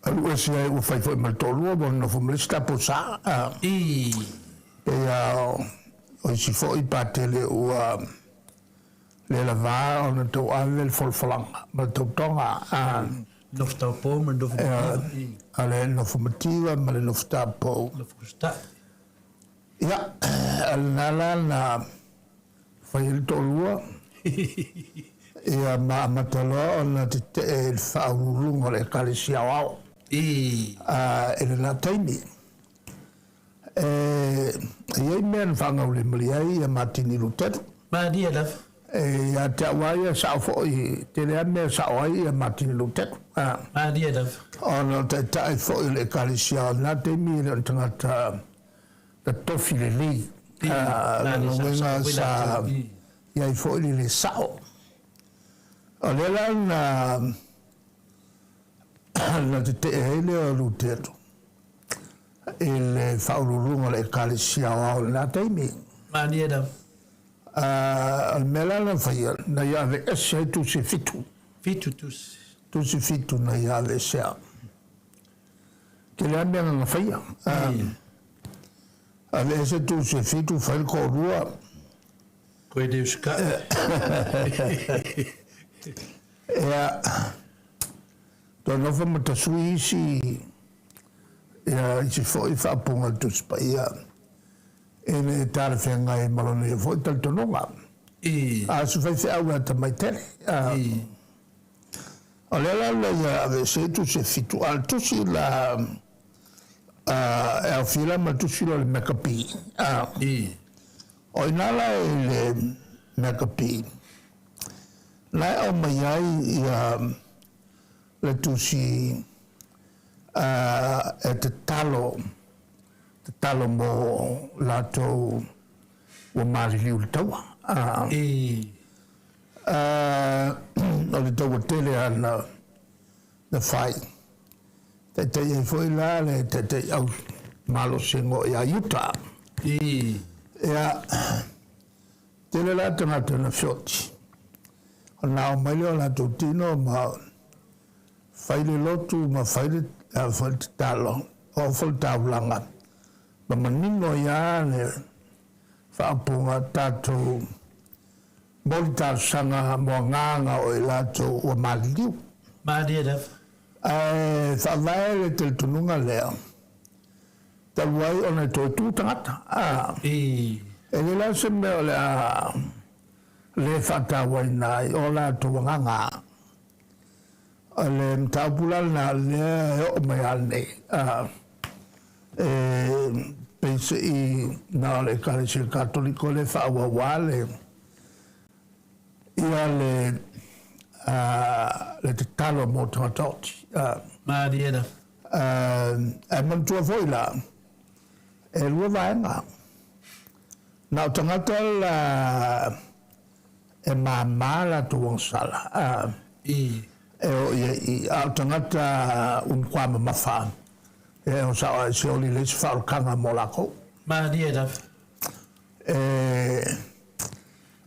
Alu esi ai u fai foi mal tolu bon no fumle sta posa. O si foi patele u le lava ona to ave folfolanga ma to tonga Nofta po maar dof. ale no fumativa ma le nofta po Nofta. ya al nala na fai il tolua ia ma matalo ona te il faulungo le kalesia wao ele na taimi ia men fanga ule mliai ia Martin Lutero Maria Daf. ya te wai sa foi te le me sa wai Martin Lutero Maria Daf. ona te tai foi le kalesia na taimi le tangata the tofi le li no venga sa ia foi le sao ole na te hele Lutero il faulungo le kalesia wa na taimi Maria Daf. Almela na fai na ia le ese tu se fitu Fitutus. tu se fitu na ia le sea ke le amena na fai ale ese tu se fitu fai ko rua Koe Deus ka. ia to no fa mata suisi ia i se foi fa ponga tu spa ia ene tare fenga e malone e foi tal tononga su fai se aua ta mai tele ole la ia ave se tu se fitu al tu si la el fila ma tu si lo le mekapi o inala le mekapi la o mai ai ia le tu si e te talo mo lato o mari liu le taua o le taua tele ana na fai te e foi la le te au malo singo ia Utah ia tele la tangata na fioti o na o mai leo la tino ma fai le lotu ma fai le talo o fai taulanga ma manino ia le whaapunga tātou mori tātou sanga mo nganga o i lato o maliliu. Maria Daf. Whawai le te tununga lea. Ta wai o ne toi tū tangata. E le la se mea le whatawai nai o lato o nganga. Le mtaupulal na le o mai ane. Pense i na le Kalesia Katoliko le whaawawale ia le le te talo mo tangataoti. Mariela. E mantua foi la, e lua vaenga. Na o tangata la, e mamala tuang sala. E o tangata kwama mawha. E o sa se oli le se whaurukanga mo lako. Mariela.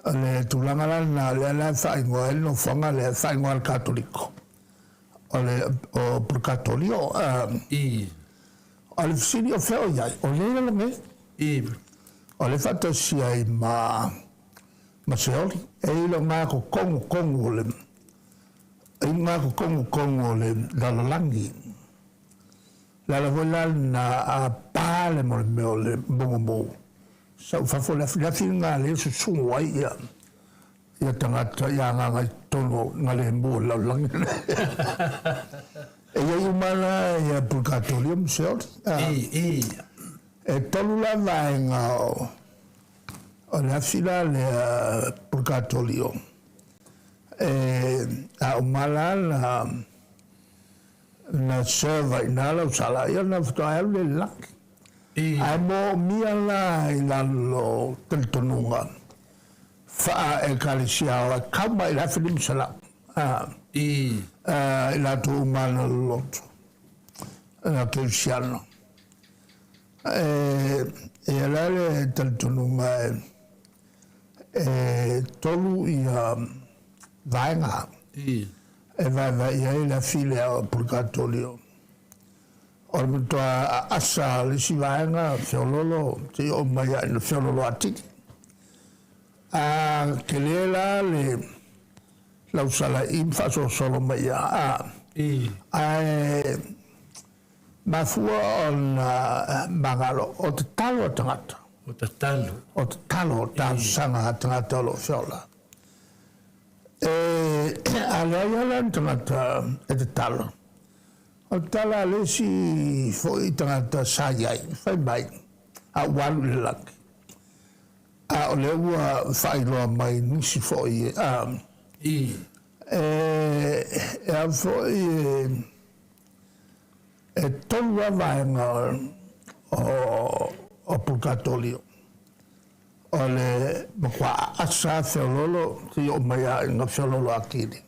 Le tulanga na le whaingoa no whanga le whaingoa al katoliko. O Purgatorio. O le fisini o wheo iai. O le lange. O le whatasia i ma seoli. E ilo ngā ko kongu o le. E ngā ko kongu o le lalalangi. Lala voila na a pāle mo le meo le mongo. Sa fafo la finga le sungu ai ia. Ia tangata ia ngā tono ngā le mō lalalangi. E ia umana ia Purgatorio mseoli. E tolu la vaenga o le afila le Purgatorio. A umala na serva inala usala ia na ftoa le laki. Ai mo mia la ilalo teltonunga. Fa e kalisia o kama ila filim sala. Ila tu umana loto. Na kelsiano. E la le teltonunga tolu ia vaenga. E vai ia la file o Purgatorio. O le toa asa le si vaenga feololo te o mai no feololo atiki. Ke lela le la usala infa solo mai mafua on magalo o te talo tangata. O te talo. O te talo ta sanga tangata lo feola. Ala tangata e te talo. O tala le si foi tangata sayai, fai mai, a walu le laki. O le ua whairoa mai nisi foi, a foi e tolua vaenga o Purgatorio. O le makwa asa feololo, ti o mai a inga feololo akiri.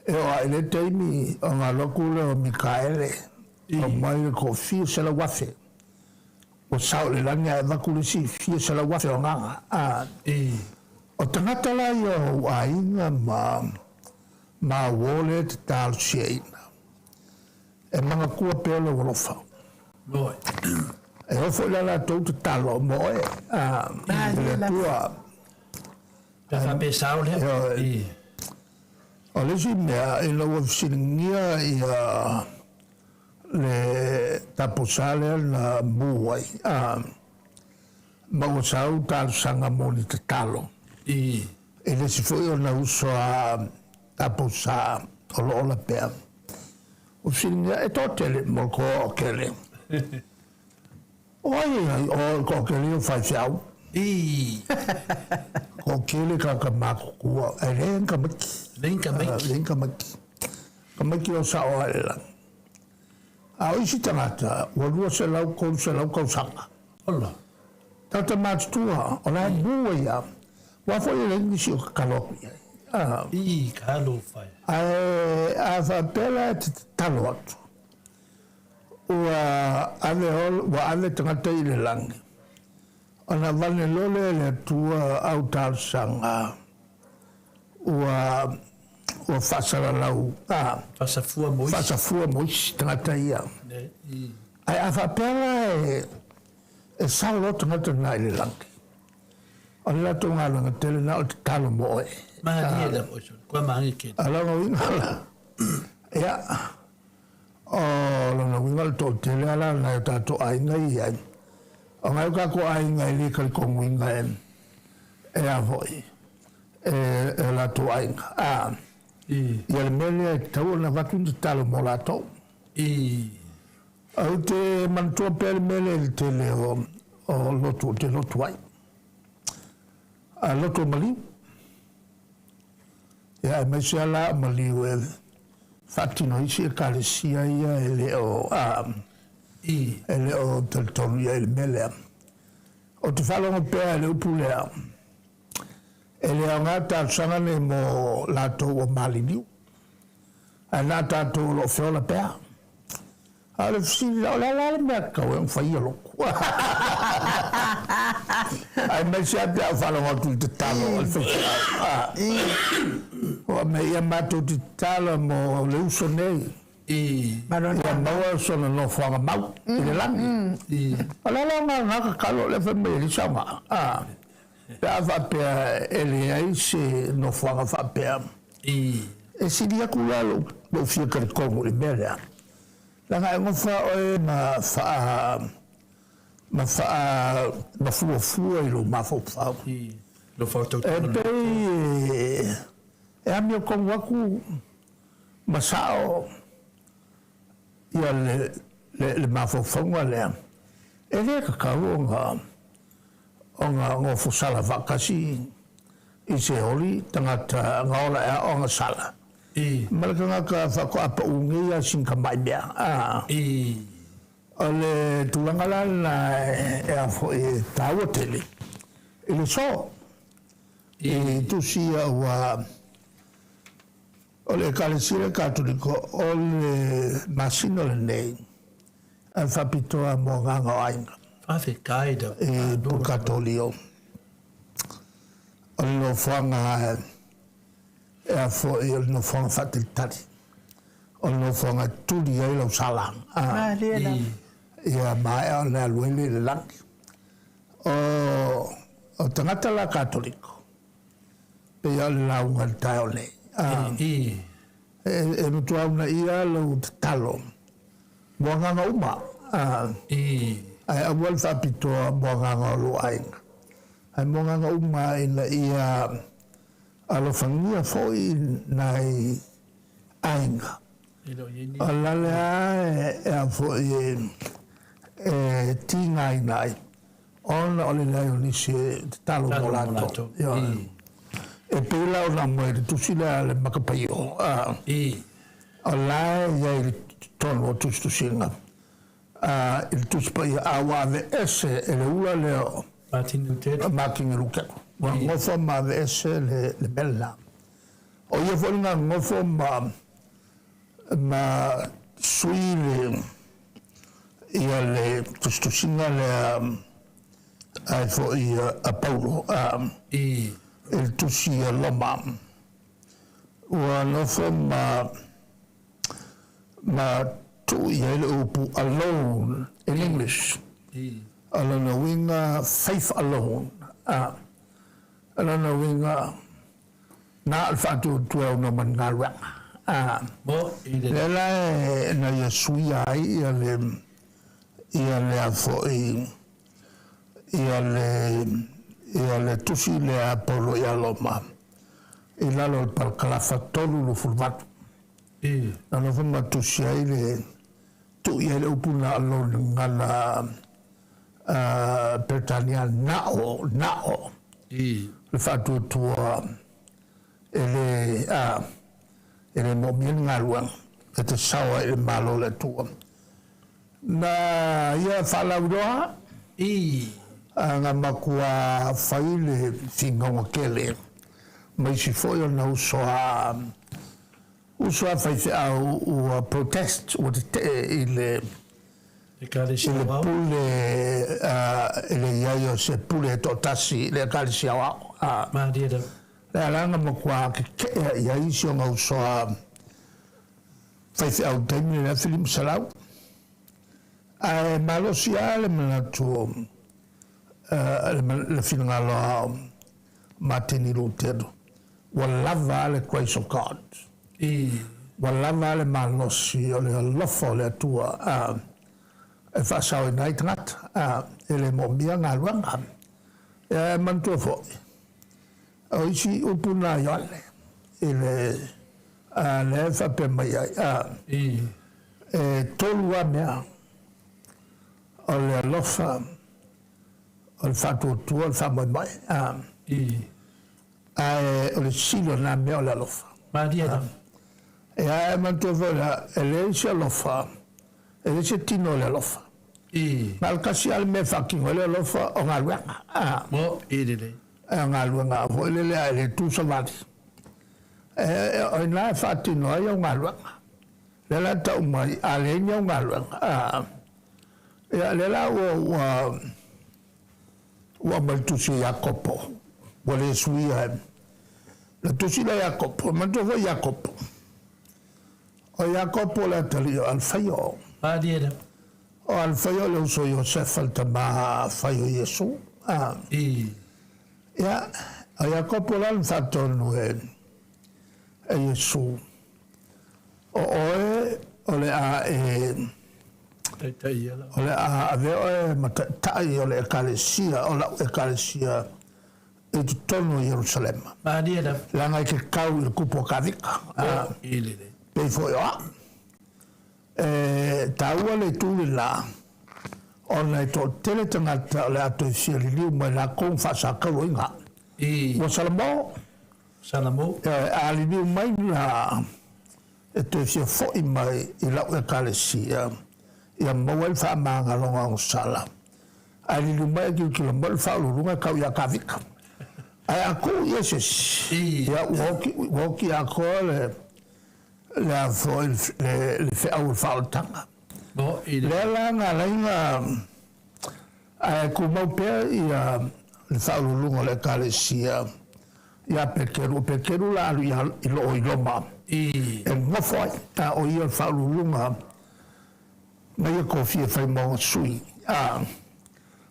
E o ele teimi o ngā lokule o Mikaele, o mai ko fia sela wafe. O sao le langa e wakule si fia sela wafe o nganga. O tangata la i o ainga ma wole te tālu sieina. E manga kua peolo wolofa. E ofo la tau te talo moe. Le tua. Ka fa pe sao le. O le si mea e lau afisiringia i le taposale na buai. Mau sau tālu sanga moni te talo. E le si foi o na uso a taposa o loola pea. O afisiringia e tō tele mo ko o kele. O ko kele o fai fiau. Ko kele ka mako kua. E ren ka maki. Lenka maki. Ka maki o sa o alela. A isi tangata, walua se lau kausanga. Ola. Tata mātutua, o lai mua ia. Wafo i rengi si o kakaloku ia. Kalo fai. A whapela te talo atu. Ua ane tangata i le langi. Ona vane lole le tua au tārsanga. Ua whasara lau. Whasafua moisi. Whasafua moisi tangata ia. Ai a whapela e sao tangata nai le langi. O le lato ngā langa tele na o te talo moe. Maha la moiso. Kua mahangi kena. Alanga wingala. Ia. O langa wingala tō tele ala na o tātou ainga i ai. O ngai kako ainga i lika ko winga en. E a voi. E la to ainga. Ia le mele tau na wakun te talo mo la tau. Au te mantua pere mele le tele o lotu ai. a loto mali ya me se ala mali we fatino isi kalesia ia ele o ele o tolton ia ele mele o te falo mo pe ele upule ele ngata sanga ne mo lato o mali anata to lo fiola pe ale fsi la me ka o fa io ai me si abbia falo mo tutto talo al o me ia mato di talo mo le uso nei ma non è mo sono no fa ma le langi allora ma calo le famiglie insomma per fa per ele ai se no fa per e si dia culalo lo fica il congo le bella la nga fa o ma fu lo ma fa lo foto e a mio con waku masao ia le mafofonga le e le ka onga fo sala vakasi i se oli tangata ngaola e onga sala malaka ka fa ko apa ungia sinka mai bia ole tulangala na e fo e tawotele ele so tu sia wa ole kalesia katoliko ole masino le nei a fa pitoa mo ganga ainga fa fe kaida do katolio ole no fanga e fo ele no fanga fatilitari ole no fanga tuli ai lo salang ia mai ole alwele le langi o tangata la katoliko pe ole la unga taole e mutua una ia lo talo moanga uma ai awal fa pito moanga lo ainga ai moanga uma ina ia alo fangia foi nai ainga ala le foi tinga nai ona ole lai ni se talo molato e pela o la muerte tu si la makapaio ala ya il tono tu singa il tu spai awa de esse e le ula le Martin Luther ngo forma de esse le bella o io voglio ngo forma ma suile ia le tu singa le ai fo ia a Paulo il tusia loma wa no forma ma tu yele upu alone in English alone winga faith alone alone winga na alfatu tu no mangalwa bo la na yasuya ia le fo ia le tusi le apolo ia loma e lalo par kalafa tolu lo fulvatu na no fuma tusi ai le tu ia le upuna allo ngala Britania nao le fatu tua ele momien ngalwa e te sawa e malo le tua na ia fala udoa nga makua faile fingonga kele mai si foi na usoa fai au protest o ile pule ile yayo se pule totasi le kalisia wa ma dia la langa makua ke ya isio nga usoa fai au temi na film salau ai malosia le manatu le finangalo Martin Luther wallava le grace of God wallava le malosi o le lofo le tua e fa sao night nat ele mombia ngalwanga mantua fo o isi upuna yale ele le fa pe mai tolua mea o le lofa al fatu tu al fa mai o le silo na mea o le alofa. Maria. E a mantua vola, e le se alofa, e le se tino o le alofa. Ma al kasi al me whakingo le alofa o ngā luenga. Mo, le. Ngā luenga, o le lea le tūsa wadi. O nā e whatino ai o ngā luenga. Le la tau mai, a le inga o ngā luenga. Le la ua mai tusi Iakopo. Wa le sui ai. Le tusi la Iakopo, mantua vo Iakopo. O Iakopo le tali o alfaio. Maria. O alfaio le uso Iosef al tama faio Iesu. Ia, o Iakopo la fatonu e Iesu. O le a o le a aveo e matatai o le ekalesia, o la ekalesia e tu tono Jerusalema. Maria. Langa i ke kau i le kupo kavika. Pei fo i oa. Taua le tūli la, o nei tō tele tangata o le ato i sia li liu mai la kong whasa kau inga. Wa Salamo. Salamo. A li liu mai la e tō sia fo i mai i lau ekalesia. Ia mawai wha maanga longa o sala. A li liu mai ki la mawai wha urunga kau ia kavika. Ai a kou Iesus. Ia woki a koa le a fo le whea ua whaotanga. Le langa lainga a ku mau pēr i le whaurulunga le kalesia. Ia pekeru la alu i loo i loma. E ngofoi o ia whaurulunga mai a kofia whai maunga sui.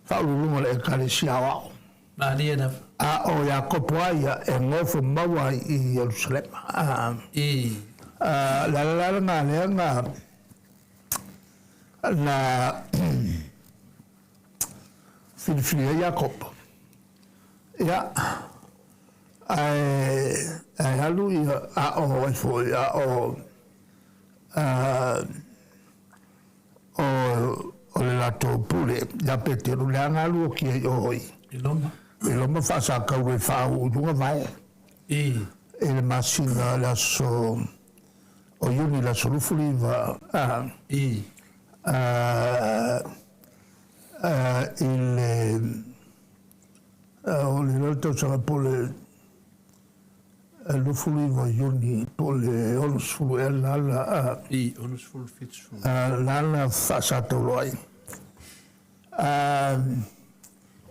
Whaurulunga le kalesia wao. Maria. A o Iakopo aia e ngofo maua i Jerusalema. La ngā leanga na Filifili Iakopo. Ia, ai halu i a o ai foi, a o le lato pule, ia peteru le angalu o ki ai oi. E loma whasa kau e whau unga vai. E le masina la so o yuni la so rufuli va o le laltau sanga po le rufuli va yuni po le onusfulu e lala onusfulu fitsfulu lala whasa tau loai.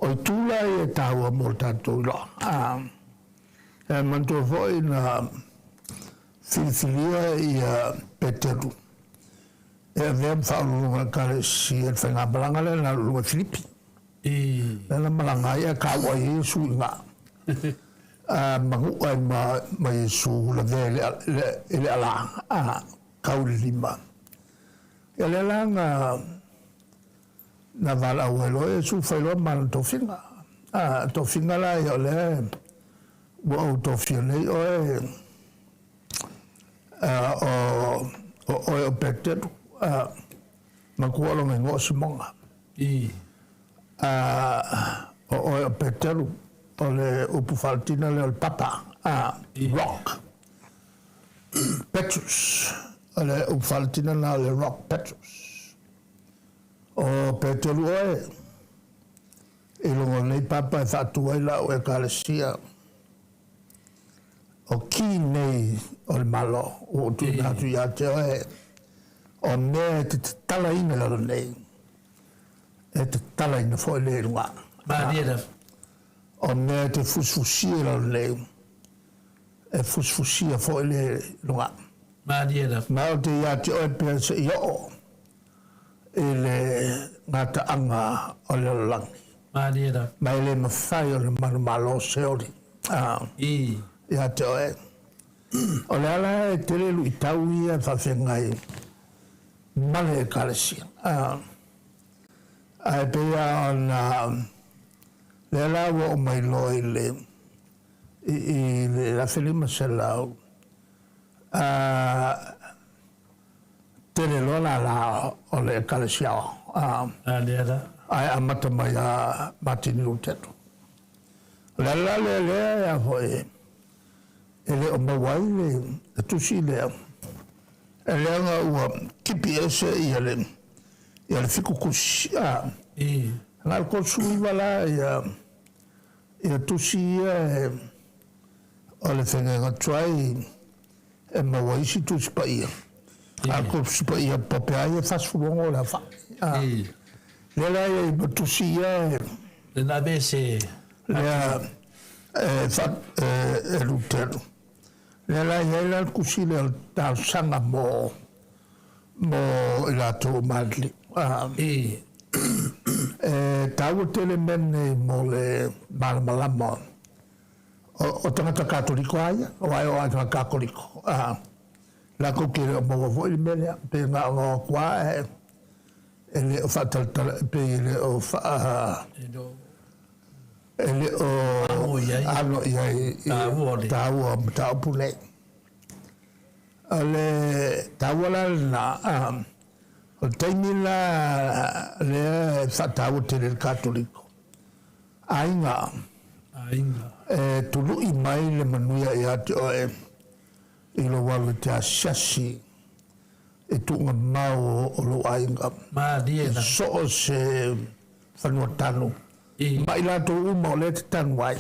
O tūla e tāua mō tātou lo. Mantua foi na Filifilia i Peteru. E avea whaurunga karesi e whainga malanga le na lunga Filipi. Lena malanga ia kaua Iesu i ngā. Mangu ai ma Iesu la vea ele ala. Kauri lima. E le langa na vala uelo e su whailo mana tofinga. Tofinga la i o le ua au tofia nei o o Peteru. Ma kualo me ngō simonga. O Peteru o le upu faltina le o le papa. Rock. Petrus. O le upu faltina na le Rock Petrus. O Peteru oe, e longo nei papa e whātua i la o e kalesia. O ki nei o le malo, o tu nātu i ate oe, o ne te tala ina laro nei, e te tala ina fo e le runga. O ne te fusfusia laro nei, e fusfusia fo e le runga. Ma o te i ate oe pia se i o. Ele ngata anga o le langi. Mai le mawhai o le marumalo seori. Ia te oe. O le ala e te lelu i tau ia whawhengai male e kalesia. Ai pia o na le ala o mai loi le i le la whenima se lau. Tere lola la o le kalesia ai amata mai a Martin Lutero. Le la le a foi ele o mawai le tusi le ele anga ua kipi ese ia le fiku kusi ngal ko sui wala ia tusi ia o le whenga ngā trai e mawai si tusi pa ia a ko si pa ia pape aia fasfurongo la fa le la ia i tusi ia le na bese e lutero le la ia la kusi le tau sanga mo i la tō madli tau tele mene mo le malamalama o tangata katoliko aia o ai o ai tangata katoliko la kokere o mawa foi mele pe ngā ngā kua ele o whataltala pe ele o ele o ano iai tau pule ale tau ala na o taimi la le whatau te le katoliko ainga tulu i mai le manuia i ate o i lo walu te asiasi e tunga mau o lo ainga so o se whanua tanu ma i lato uma o le te tanu ai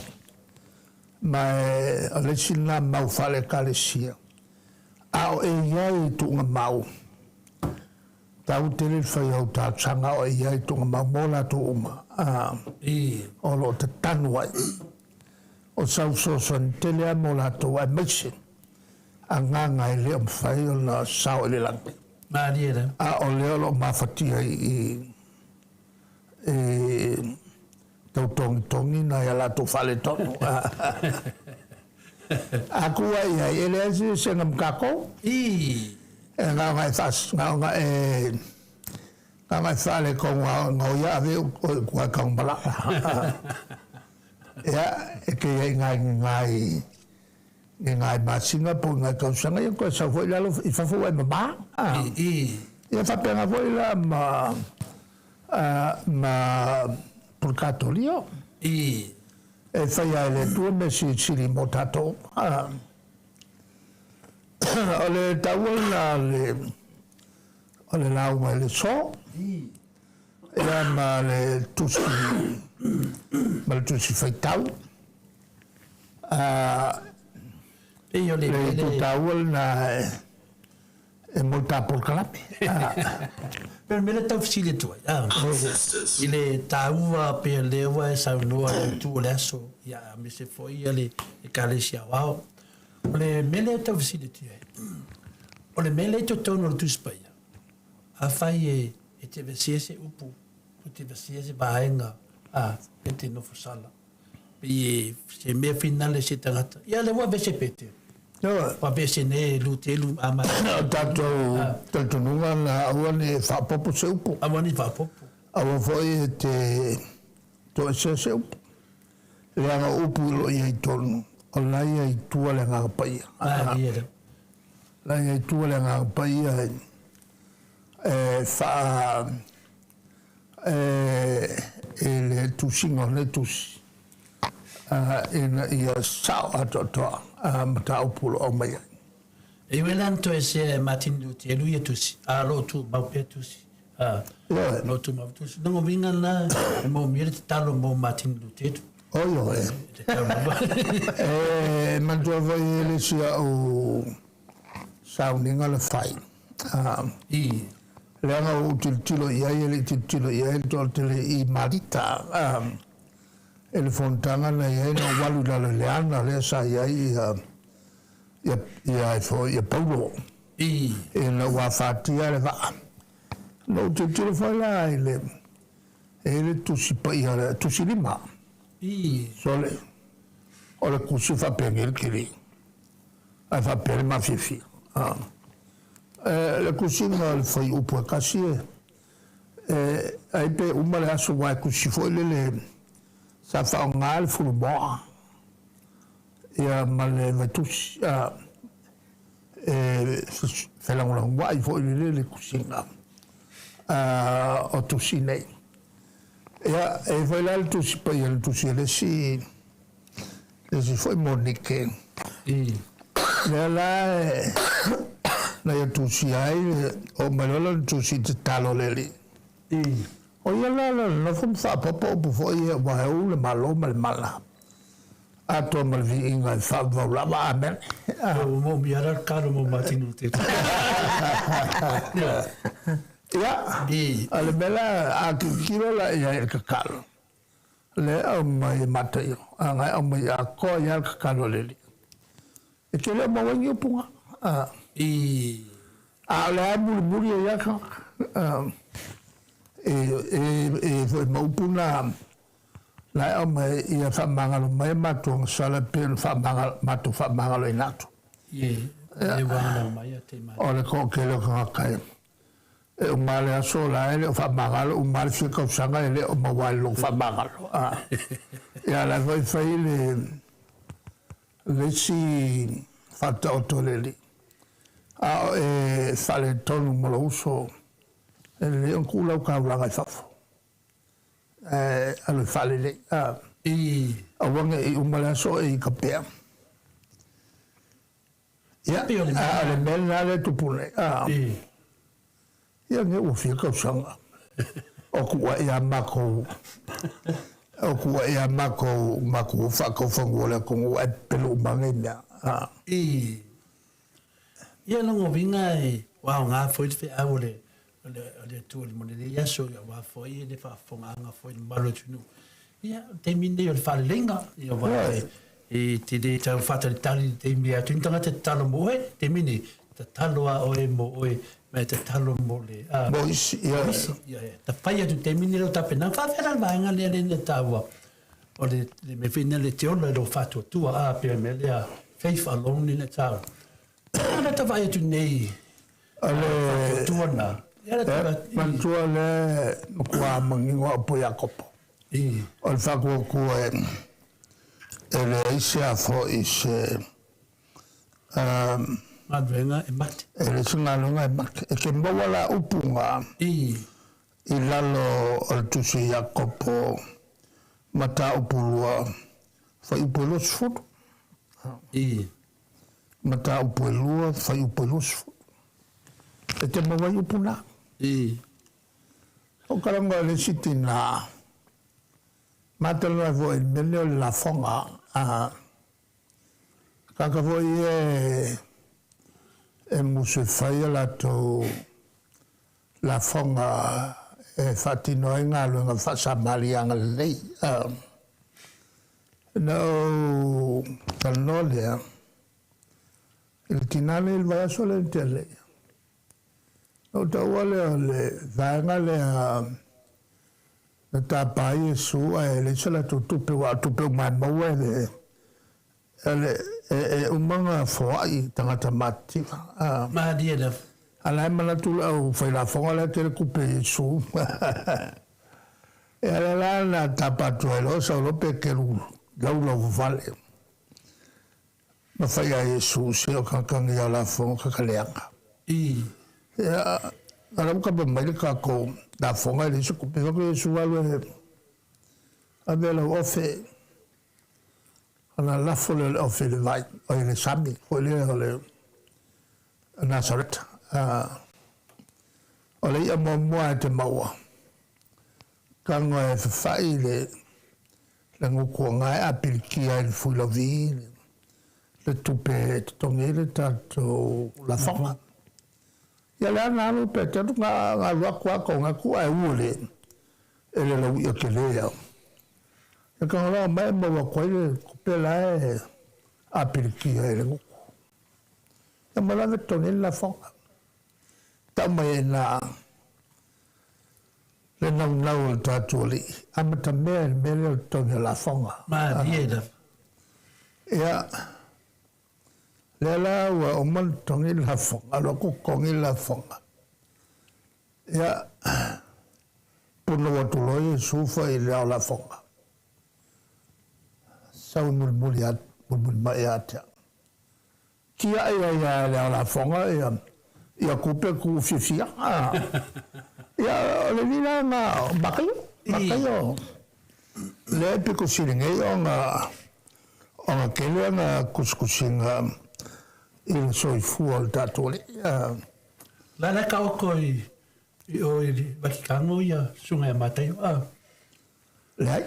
ma o le sina mau whale kalesia a o e iai tunga mau tau te le whai au tā tanga o e iai tunga mau mo lato uma o lo te tanu ai o sau soson te lea mo lato ai mesin a nganga i leo mwhai o na sao le langi. A o leo lo mawhatia i tau tongi na ia lato whale tonu. A kua ia i ele esi senga mkako. E ngā ngai fas, ngā ngai whale ko ngau ia ave o kua kaungbala. Ia e ke iai ngai masinga po ngai kausanga ia koe sa foi lalo i whafua e mama. Ia whapenga foi la ma purgatorio. E whai ai le tua me si siri mo tato. O le taua o le lau mai le so. Ia ma le tusi whaitau. Le tutawal na e multa por kalapi. Pero me le tau fisile tu. Ile taua pe lewa e saunua le tu le aso. Ya me se foi ale e kalesia wao. Ole me le tau fisile tu. Ole me le to tono tu spaia. A fai e te vesiese upu. O te vesiese baenga. E te no fosala. Pe se me finale se tangata. Ya le wa vese pete. Wa vese ne lutelu ama. Tato nunga na awa ne whapopo se upu. Awa ni whapopo. Awa foi te to se upu. Leanga upu ilo ia i tonu. O laia i tua le ngā paia. Laia i tua le ngā paia. Le tusinga le tusi. Ia sao atotoa. Mata upulo o mai. E welan to ese Martin Luther lu yetusi. A lo tu mau petusi. No tu mau tusi. Não vinga na mo mire talo mo Martin Luther. Oyo mantua vai le sia o sounding ala fai. Leanga o tilo ia ele tilo ia ele tole I marita. Ele fontana na ia no walu la leana le sa ia fo ia paulo. E na wa fatia le va. No tilo foi lá ele tu si pa ia tu si lima. Sole o le kusi fa pengel kiri a fa per ma fifi le kusi no foi upo kasi ai pe uma le aso wa kusi foi le sa fa ngal fu bo ia male vetus fe la ngwa wa foi le kusi o tu sinei. Ja, e foi lá tu si pa il tu si le si foi Monique. le la na ya tu si ai o malolo tu si te talo leli o ia la na fum fa popo bu fo ia wa o le malo mal mala a to mal vi inga fa va la va amen o mo mi ara karo mo matinu te ya ale bela a kilo la ia ka kalo le o mai matai anga o mai a ko ia ka kalo leli e ke le mo wangi punga a le muri ia ka foi maupuna la o mai ia fa mangalo mai matu sala pen fa mangalo inato e wana mai te mai o le ko ke le ka kai e o male aso la ele o fa mangalo o male fica o sanga ele o mawalo fa mangalo ia la voi fai le si fatta otoleli fale tonu mo lo uso ele un kula ka la fafo alo fale le a wanga e umala so e kapea ya ale mel le tupule ya ne o fika sanga o kuwa ya mako mako fa ko fangola ko wa pelo mangenya ia longo vinga e wa nga foi te aule le tu le monele ia so wa foi le fa fonga nga foi malo tunu ia te minde yo fa lenga ia wa e te de ta fa te tali te mi a tintanga te talo mo e te mini te talo a o e mo o e me te talo mo le bois ia ta faia tu te mini lo ta pena fa fera va nga le tawa o le me fina le te ona lo fa tu a pe me le a faith alone in the town ana ta vai tu nei ale tu ona era ta mantua le kwa mangingo po yakopo o fa ko ele isia fo ise madvenga e mat ele singa longa e mat e ke mbawala upunga ilalo o tusi yakopo mata upulua fa upulo sfutu mata upulua fa upulo sfutu e te mawai upuna o karanga le sitina mata lo vo il mele la fonga kaka vo e musu fai la to la fonga e fatino nga lo nga fa samali nga lei no calnolia il tinale il va solo in tele o ta wale le vanga le ta pai su e le sala tupe mai mawe e umanga foi tangata mati ma dia da ala mana tu au fai la fonga la te coupe su e ala la tapa tu lo so pe che lo vale ma fai a Yesu se o kan ya la fonga ka leanga ya ala ka ba mai ka ko da fonga le su coupe ko su vale abela ofe ana la folle ofe le vai o le samedi o le Nazareth o le ia moa te maua kanga e whawhai le ngukua ngai a pirikia e le fuilavi le tupe te tongere tato la whanga ia le ana anu pe tatu ngā wakua ko ngā kua e uole e le lau ia ke lea e kanga rao mai maua kwa ile kupela e a pirikia e le ngukua ia malanga tongere la whanga ta mai na le nau tatu li amata me le tonga la fonga ma dia ya le la wa o man tonga la fonga lo ko kongi la fonga ya puno wa tulo su fa ile la fonga sa mul maiata kia ya la fonga ya coupe ku fifia ya le vina na bakayo le pe ko siringe ona kele na kuskusinga i le soifua o le tatou le. La ka oko i wakikango ia sunga e matai. Lei.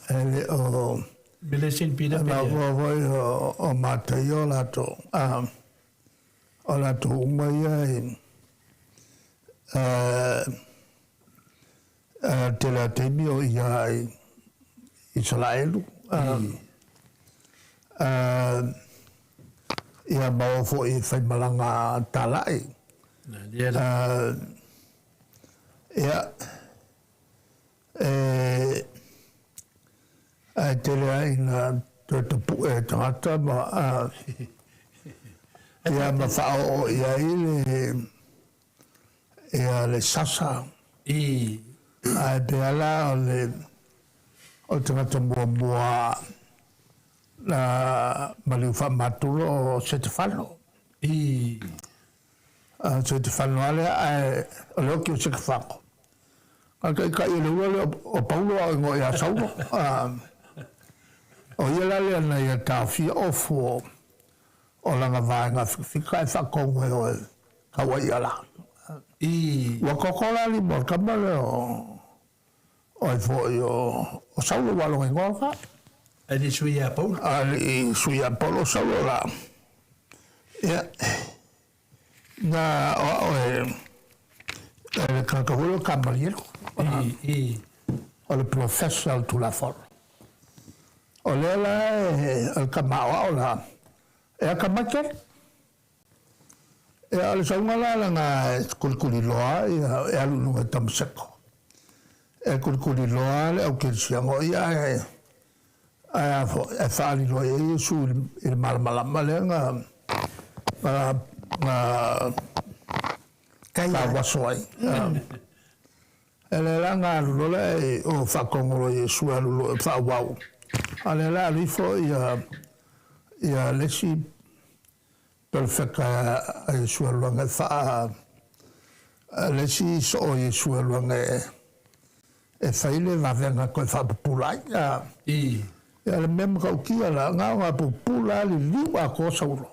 Ele o... Mele sen pina pia. O matai o lato. O lato umaia te la temi o ia i Salaelu. Ia mau fo i whaimalanga talai. Ia te lea ina te tapu e tangata ma ia ma whao o ia ia le sasa te ala o tangata mua na maliu whamaturo o Setefano. Setefano ale o leo ki o Sekefako. Ka i le ua o Paulo o ingo i a Saulo. O ia lale ana i a tawhia o fuo o langa vaenga whika e whakongo e o kawa i ala. Wa kokola li mo kamale o e fo i o Saulo walo i ngolka. Ani sui a Paulo? Ani sui a Paulo Saulo la. Ia. Na o e kakawelo kamaliero. O le professor tu la for. O le la el kamao o la. E a kamaker. E a le saunga la nga kulkuli loa e alu nunga tamseko. E kulkuli loa le au kirsiango ia e whaali loa e su il malamalama le nga ka wasoi. Ele la ngā lula e o whakongoro e su alulo e whawau. Ale la rifo ia lesi perfeka e su aluanga lesi so e su aluanga e whaile wawenga koe whapupulai. Ia le mema kaukia la ngā pupula li liwa ko sauro.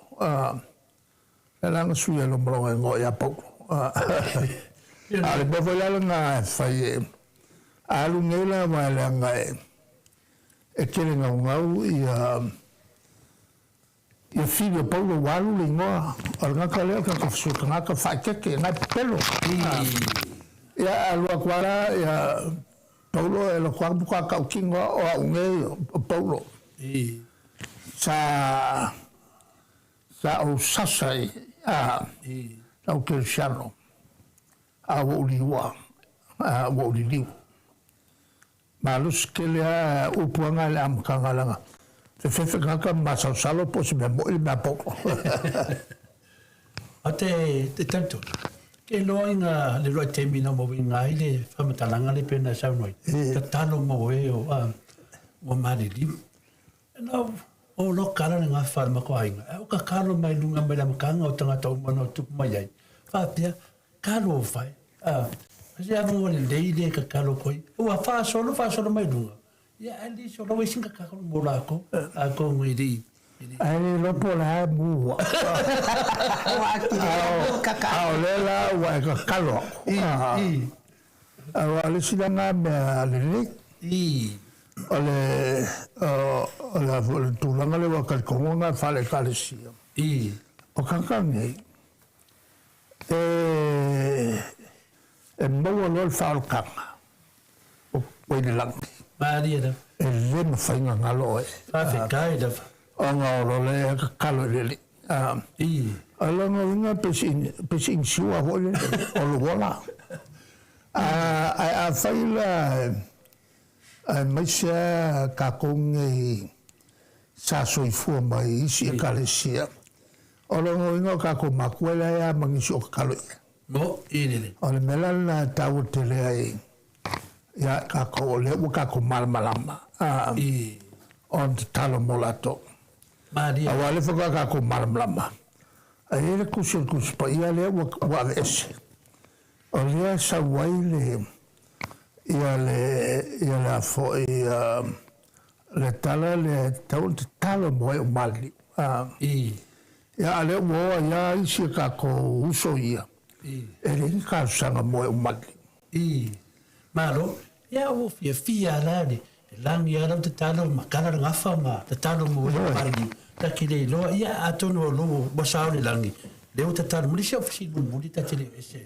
E langa sui alo mronga ngoi a paulo. Ale bofo yala nga fai alu ngela ma le nga e kele nga ngau ia filho Paulo walu le ngoa al nga ka leo ka kofsu ka nga ka fai keke nga pelo ia alu akwara ia Paulo e lo kwa buka ka kingo o unge Paulo sa o sasai au ke shano a woliwa a woliliu malus kelea upuanga le amkangalanga te fefe kaka masasalo po se me mo il me poco ate te tanto ke loinga le roi temi no mo winga ile famatalanga le pena sa noi ta talo mo e o mari li no o lo kala nga farma ko ainga o ka kalo mai lunga mai la mkanga o tanga tau mano tu mai ai fa pia kalo fai ya mo le leile ka kalo koi o fa solo mai lunga ya ali solo we singa ka kalo mo la ko a ko ngiri ai lo pola mu o le la wa ka kalo ale silanga me ale ole tulanga le waka konga fale kalesia o kankange mo lo falkanga o poi lang Maria da le mo fainga ngalo fa kai da o ngalo le kalo le ala nga pesin siwa hole o lo wala a faila maisha ka konge sa soifua mai isi e kalesia o lo ngo ka ko makuela ya mangisi o kalo mo ile o le melana tau tele ai ya ka ko le ka ko malmalama on talo molato Maria awale fo ka ko malmalama ai le kusul pa ia le wa ese o le sa waile ia le fo le tala le tau talo mo mali ia ale ua ia isi ka ko uso ia e le ka sanga mo e umaki malo ia o fia la ni lang ia lam te talo makala ngafa ma te talo mo pargi ta kile lo ia atono lo bosao ni langi le o te talo mo se ofisi mo mo ta tele ese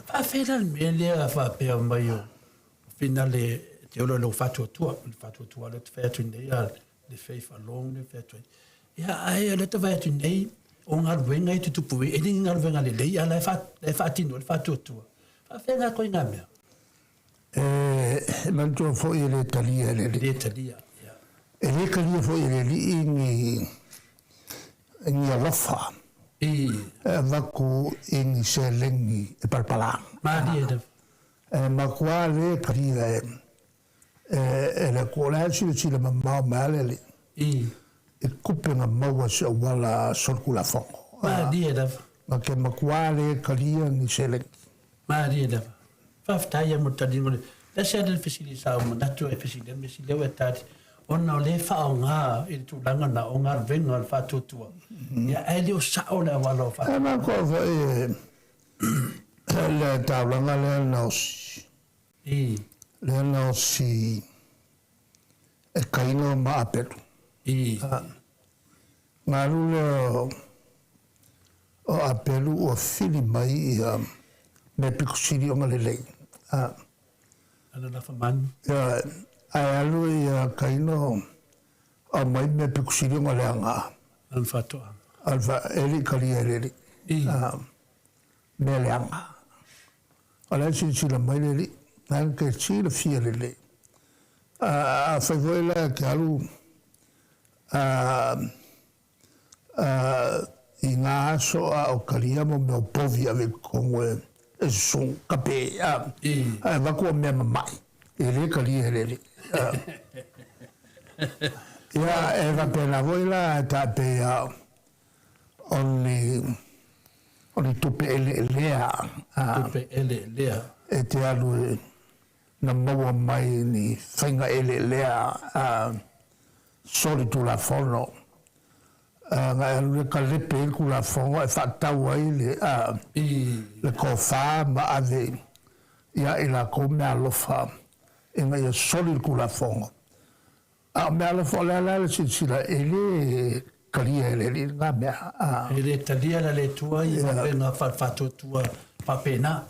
fa fela me le fa pe mayo finale te lo fatu tua le te fatu nei le fei fa long le fatu ia ai le te fatu nei o ngar venga i tu pu e ni ngar venga le ia le fa tino le fatu tua fa fela ko inga me man tu fo ile talia le talia e le kalia fo ile li ni alafa vaku in selengi e parpala ma qua le kalia e le kola si le mamma male e kupenga maua se wala sorkula fongo ma ke ma qua le kalia ni selengi faftaia mo tadingo la sede del fisili sa mo natu e fisili me si lewe tati ona le fa nga e tu langa na onga venga al fatu tua ya ele o sa ola wala fa ma ko le ta langa le no si e kaino ma apetu ngalu o apelu o fili mai me pikusiri o malelei ana la faman ai alu ia kaino a mai me pikusiri o maleanga an fatu alfa eli kalia eli me leanga ala si la mai eli nan ke si la fia lele a favoela que alu inga so o kalia mo me povi ave con son kape va ko me mai ele kali ele ya eva pela voila ta pe oni tupe ele lea e te alu na maua mai ni whainga ele lea sori tu la fono nga alu le kalepe ku la fono e whatau ai le kofa ma ave ia ila ko me alofa e nga ia sori ku la fono a me alofa le sila ele kalia ele nga me ele talia le tua i venga fatu tua papena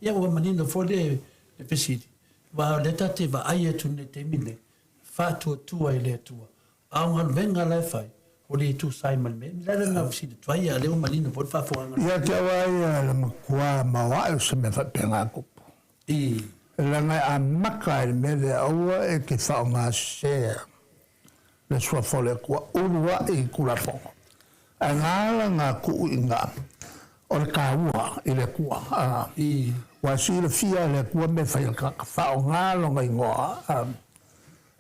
ia o manino fole le pesidi va le tate va ai tu ne temine fatu tua ile tua a un venga la fai o le tu Simon me la na si tu ai le o manino por fa fo ia te vai le kwa ma wa se me fa penga ko la nga a maka me le au e ke fa nga se le sua fole kwa urua e kula fo anga nga ku inga o le kaua i le kua wa si le fia le kua me fa fa nga lo nga ingoa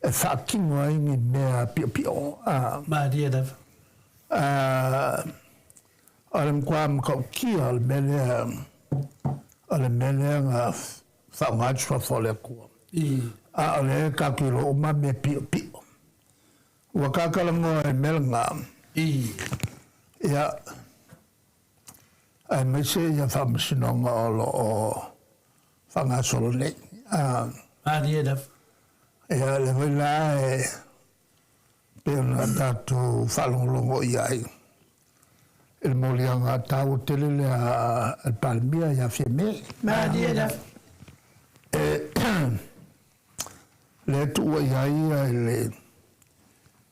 e fa kingo ai ni me pio ma dia da alam kwa mko kia al mele nga fa nga sua fole kua ale ka kilo ma me pio wa ka kala mo e melnga ya ai me se ya fa msino nga o fa nga solo le dia da ya le vela pe na dato fa longo iai il molianga tau tele al palmia ya fieme dia da le tu iai le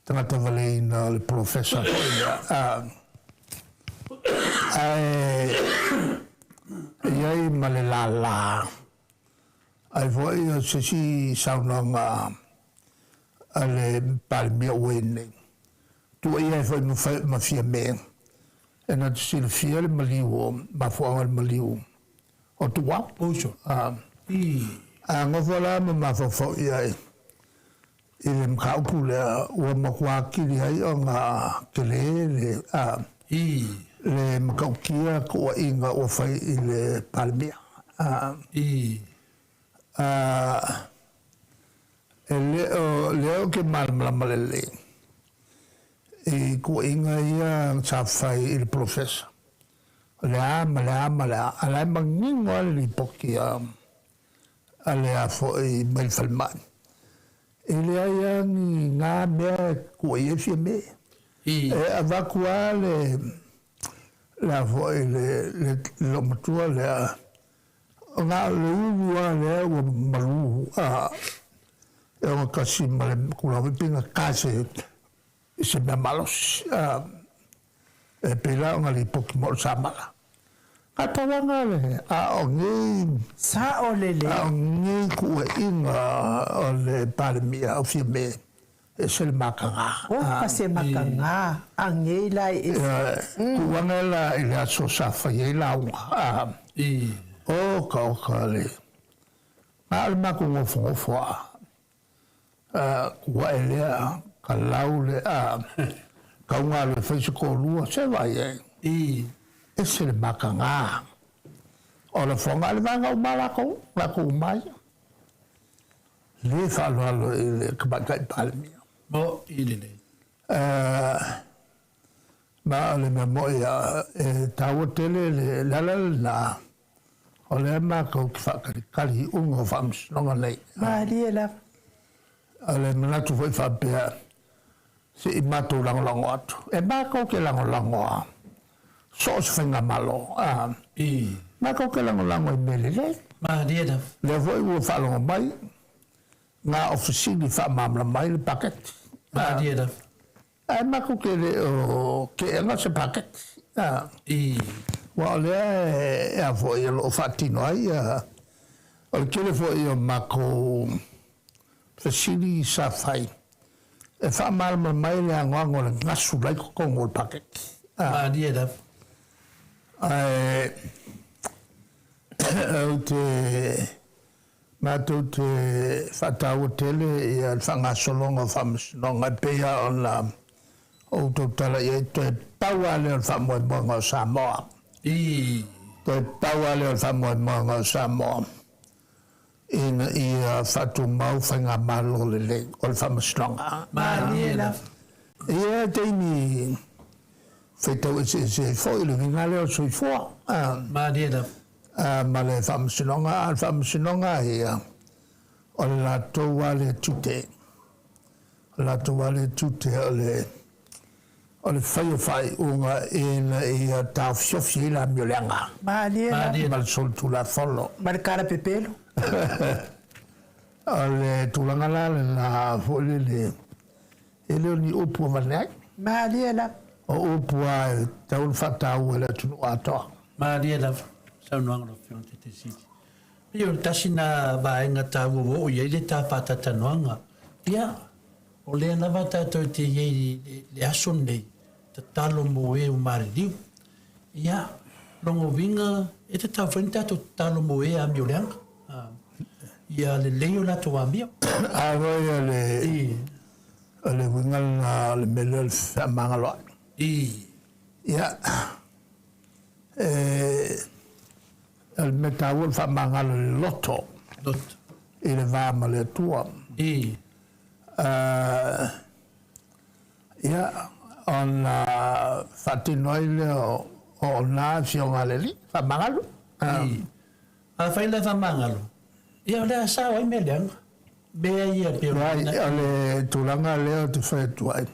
tangata valena le professor iai malelala ai voi se si saunanga ale palmia wene tu iai foi ma fia me e na si le fia le maliu ma fuanga le maliu o tua ocho ngofola ma fo iai ele mkaupu le ua makua kiri hai o ngā kele le makaukia kua inga o fai i le palmea. E leo ke malamalele. e ko inga ia sa fai il professor le ama ala mangingo ali poki ale a fo i mai falman ele ia ni nga me ko ia fi me e avakua le la fo le lo matua le nga le ua le ua malu e o kasi male kula pinga kase se me malos e pela nga li poki mo samala atawanga le a ongi sa olele a ongi ku inga o le palmia o firme e se le makanga o pase makanga ange lai ku wanga la ile so sa fa ye la o ka le al ma ku mo fo ku ele ka laule ka unga le fai ko lua se vai e se le makanga o le fonga le vanga o malako la ko mai le fa lo le ka ba palmia mo ile le ma le memoria tawo tele le la o le ma ko fa kali ungo fams no nei ma liela ale mana tu foi fa pe se i mato lango atu e ma ko ke lango so se fenga malo ma ko ke lango mele ma dia le voi wo fa lo mai na officini fa mamla mai le paket ma dia e ma ko ke le o ke nga se paket wa le e a voi lo fatino ai o ke le foi o ma ko Fasili sa fai. E fa mal mai le angongo le ngasu lai ko ngol paket. Ma dia da. Te fata hotele e al fanga solonga fams no ngapea on la o totala e te tawa le famo mo Samoa. Te tawa le famo mo Samoa. In fatu mau fanga malo le o famoslonga Mariela ia teini feito se foi le ngale o soi fo Mariela male famoslonga ia o la toale tute o le fai unga ia ta fiofi la miolanga Mariela mal sol tu la follo marcara pepelo ale tulanga la fole le ele ni opu vanek Mariela o opu a taun fatau ele tunu ato Mariela sa no ngro fionte te si io tasina va en ata wo ye le ta pata tananga ya o le na vata to te ye le asonde te talo mo e o mariu ya longo vinga e te ta frente to talo mo e a miolanga ia le leo la toa mia. Aro le wingal le melel mangalo. Ia el metawol fa mangalo le loto. Il va male tua. Ia on fatinoile o na fiongaleli fa mangalo. A fai le fa mangalo. Ia le sa o me le be ia pe ale tulanga le tu fa tu ai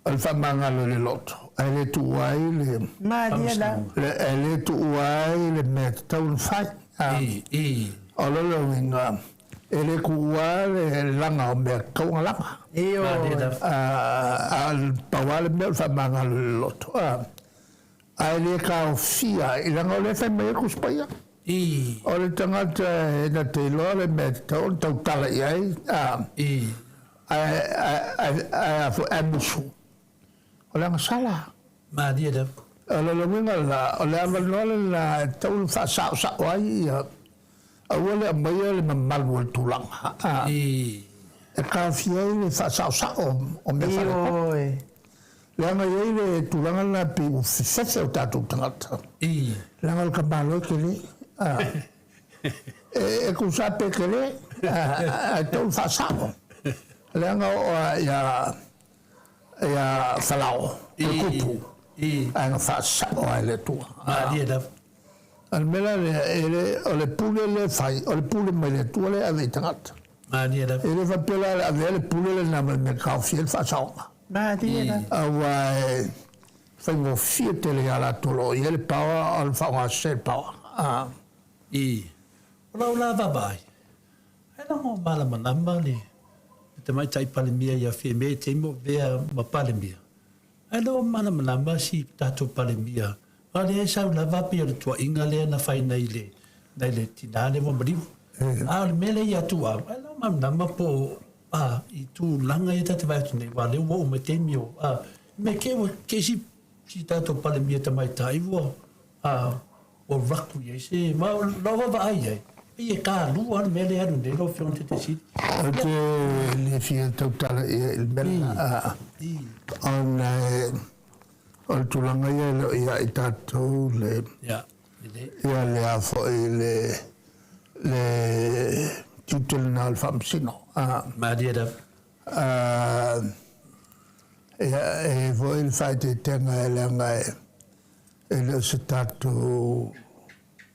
al fa mangalo le loto ale tu ai le Mariela le tu ai le met taun fa olo lo winga ele ku ai langa o me ko langa io al pawal me fa mangalo le loto ale ka fia ilanga le fa me ku spaya o le tangata e na te loa le me tau tala i ai a fo amusu o le anga sala ma dia da o le winga la o le ava noa le la tau fa sa o ai a wale a mai le mamal o tulanga e ka fia le fa sa o me fa le anga i le tulanga la pi u fefefe o tatu tangata le anga le kabalo ke le e ku sa pe kele a to fa sa le anga o ya ia falao kupu anga fa sa o ele tua dia da al mela ele ole pule le fai ole pule mai le tua le ave tangat dia da ele va pela ave le pule le na me ka fiel fa sa dia awa fai mo fiete le ala tolo ele power al fa wa se power Ola va bai. Ela mo mala manamba le. Te mai tai palemia ia fe me te mo vea ma palemia. Ela mala manamba si tato palemia. Ale sa la va pe le tua inga le na fai nei le. Nei le tinale mo bri. Al mele ia tua. Ela manamba po i tu langa ia te vai nei va le wo me te mio. Me ke si tato palemia te mai tai wo. O raku ye se ma lo va ai. E ka lu an mele anu de lo fionte te si. Te le fie total il bella on on tulanga ia itato le ia le afo le tutelnal famsino ma dia da e voi il fate tenga lenga e lo stato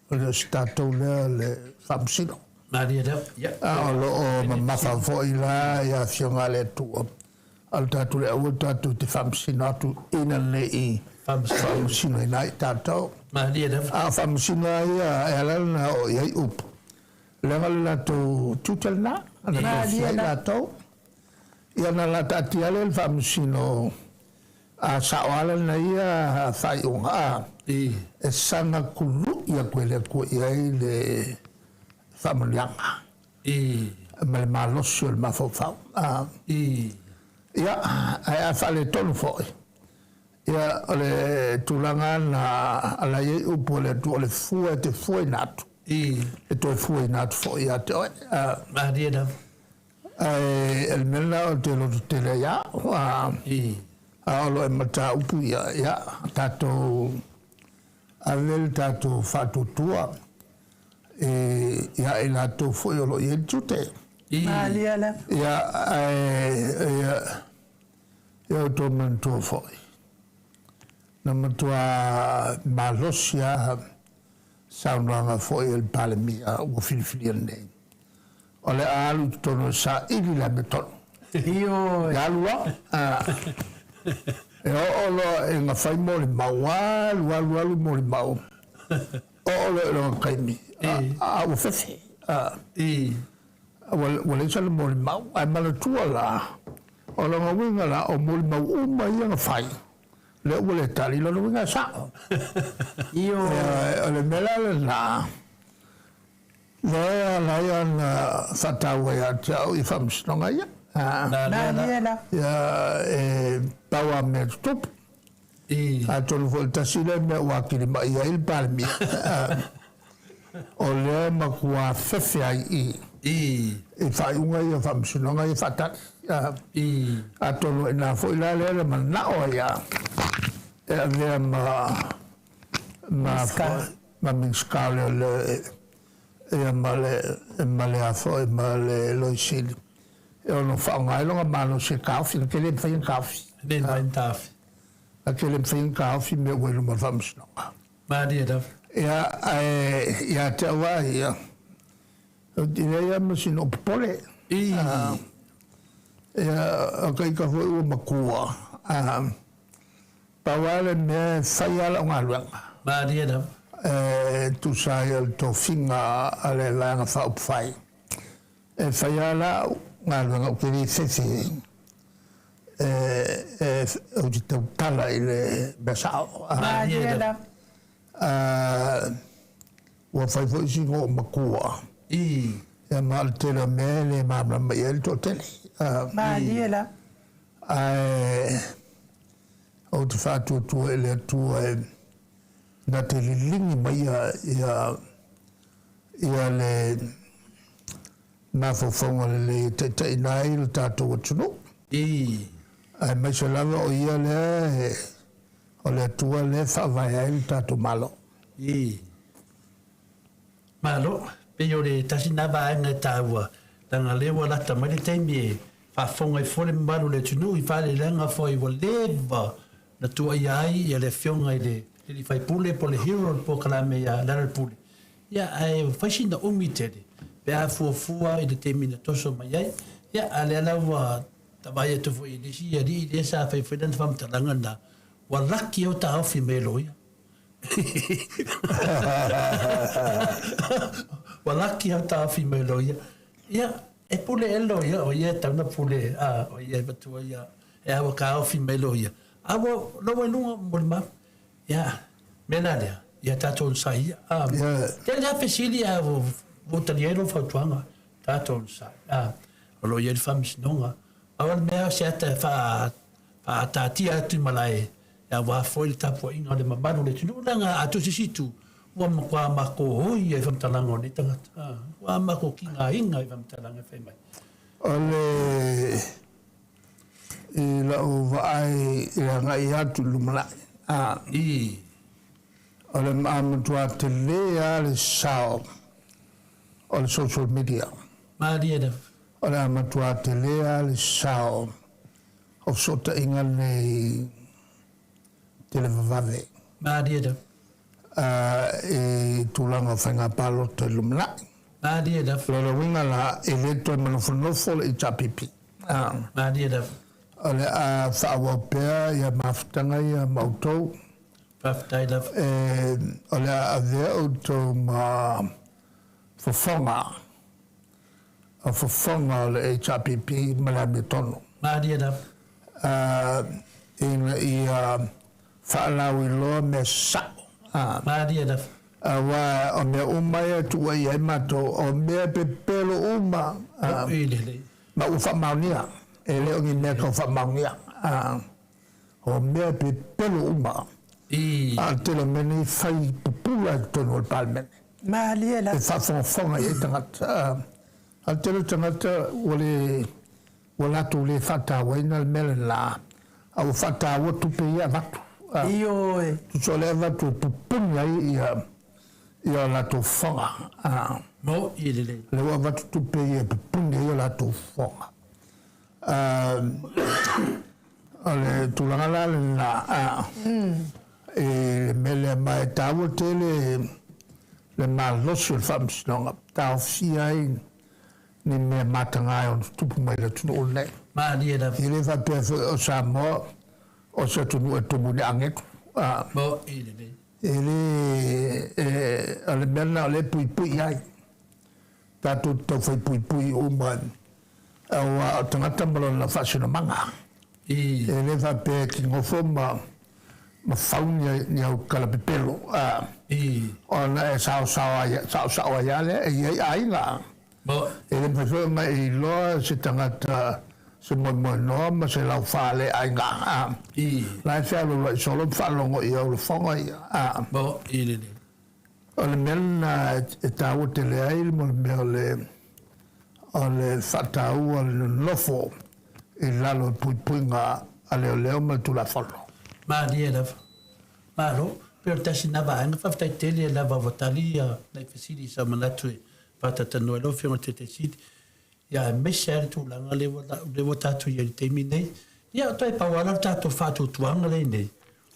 le famsino Maria da o ma fa foi la ia fiona le tu al tatu le o tatu te famsino tu ina le i famsino ina tatu Maria da famsino ia ela na o ia up le la tu tutelna la tu ia na la tati ale famsino a saoala na ia fai unga e sanga kulu ia kwele ko ia le famalianga me malosio il mafofau ia a fale tonu foi ia ole tulanga na ala ye upole tu ole fue te fue natu e to fue natu foi ia te Maria da el mela o te lo tele ya alo e mata upu ia tato alel tato fatu tua ia ila to foi lo ye tute Malia la ia to manto foi na matua malosia saunanga foi el palemia o filfiliane ole alu tono sa ili la beton io ya lua o lo en fai mo le mawal wal mo le maw o lo kaimi o fefe wal sal mo le maw ai mala tuala o lo winga la o mo le maw o mai nga fai le wale tali lo winga sa io le mela la la ya fatawa ya tau I famstonga ya Malia ya tawa me stop a ton volta sile me wakili ma ya il palmi o le ma kwa fefe ai e fai unga ya famstonga ya fatat a ton na foi la le ma na o ya e le ma minskale le e male a foi male lo sili eu não falo mais não mano se café aquele faz café den vai taf aquele faz café meu olho não vamos não Maria da ia te vai eu diria mas não pole ok que foi uma cua para me sair lá uma Maria da tu sai el tofinga ale la nga fa fai e fai la nga que li fefe o di tala ile besao Maria o fai foi si go makua e mal te la mele ma ma el totele Maria o tu fa tu ele tu na te lilingi mai ia le mafofonga le te inai le tātou atunu. Ai mai se lava o ia le o le tua le whawai ai le tātou malo. Malo, pe yo le tasi na ba nga tawa tanga le wala ta mai te mi whaafonga I fole maru le tunu I whale lenga fo I waleva na tua iai I le fionga I le whai pule po le hero po kalame ia lera pule. Ia ai whaisina umi tere. Pea fuafua I le temina toso mai ai. Ia ale alawa tawai atu fo I lisi ia ri I sa whai whainan whamtalanga na walaki o ta awhi me loia. Walaki o ta awhi me loia. Ia e pule elo ia o ia tauna pule o ia batua ia e awa ka awhi me loia. Awa loa nunga mulma. Ia mena lea. Ia tātou sa ia. Te lea pesili a votaniero whautuanga. Tātou sa. O lo ia ni whamisinonga. Awa mea se ata whaatātia atu malai. Ia wā foi le tapu inga le mamanu le tunu. Nanga atu sisitu. Ua makua mako hoi e whamtalanga o ne tangata. Ua mako ki ngā inga e whamtalanga whai mai. Ole I lau vaai I ngai atu lumalai. I. Ole maamatua te lea le sao. Ole social media. Maria da. Ole maamatua te lea le sao. O sota inga nei te le vavave. Maria da. E tūlanga whainga palo te lumalai. Maria da. Lora winga la e leto e manofonofo le I tapipi. Maria da. Ole a whaawapea ia mawhitanga ia mautou. Whaftai da. Ole a vea utou ma whawhonga. A whawhonga le HRPP malame tono. Maria da. Ina ia whaalau I loa me sao. Maria da. Wa o mea umai tua I mato o mea pepelo uma. Ilele. Ma ufa maunia. E leo ngi mea ka ufa maunia. O mea pepelo uma. I. Telo meni whai pupula tono o palmene. Malia la. E whawhonga I tangata. Telo tangata wala tu le whata waina le mele la. Au whata watu pe ia vatu. Iyo e. So le vatu pupunga ia la tu whonga. Mo ilele. Le wa vatu tu pe ia pupunga ia la tu whonga. Ale tulanga la na e mele mai tawo tele le maloso fams no ta ofia ni me matanga on tupu mai le tunu ne Maria da. ile va pe o samo o se tunu e tumu ne anget Mo ilele. ele ale mena le pui ai ta tu to foi pui o man o tangata malo na fashion manga I. ele va pe ki ngofoma ma faunia ni au kalapepelo I. ona e sao ya le e ai la Mo. ele me foi mai lo se tangata se mo no ma se la fale ai nga I. la se lo solo falongo I o fonga Mo ilele. ole mena e tau te le ai mo le ole fatau ole lofo e lalo puinga ale leo ma tu la folo Maria da. Malo. Pero tasi na ba anga whaftai tele la va votali na fasili sa manatue. Pata tano elo fionga te siti. Ia mesere tu langa le votatu ia te minei. Ia toi pawala tato fatu tuanga le nei.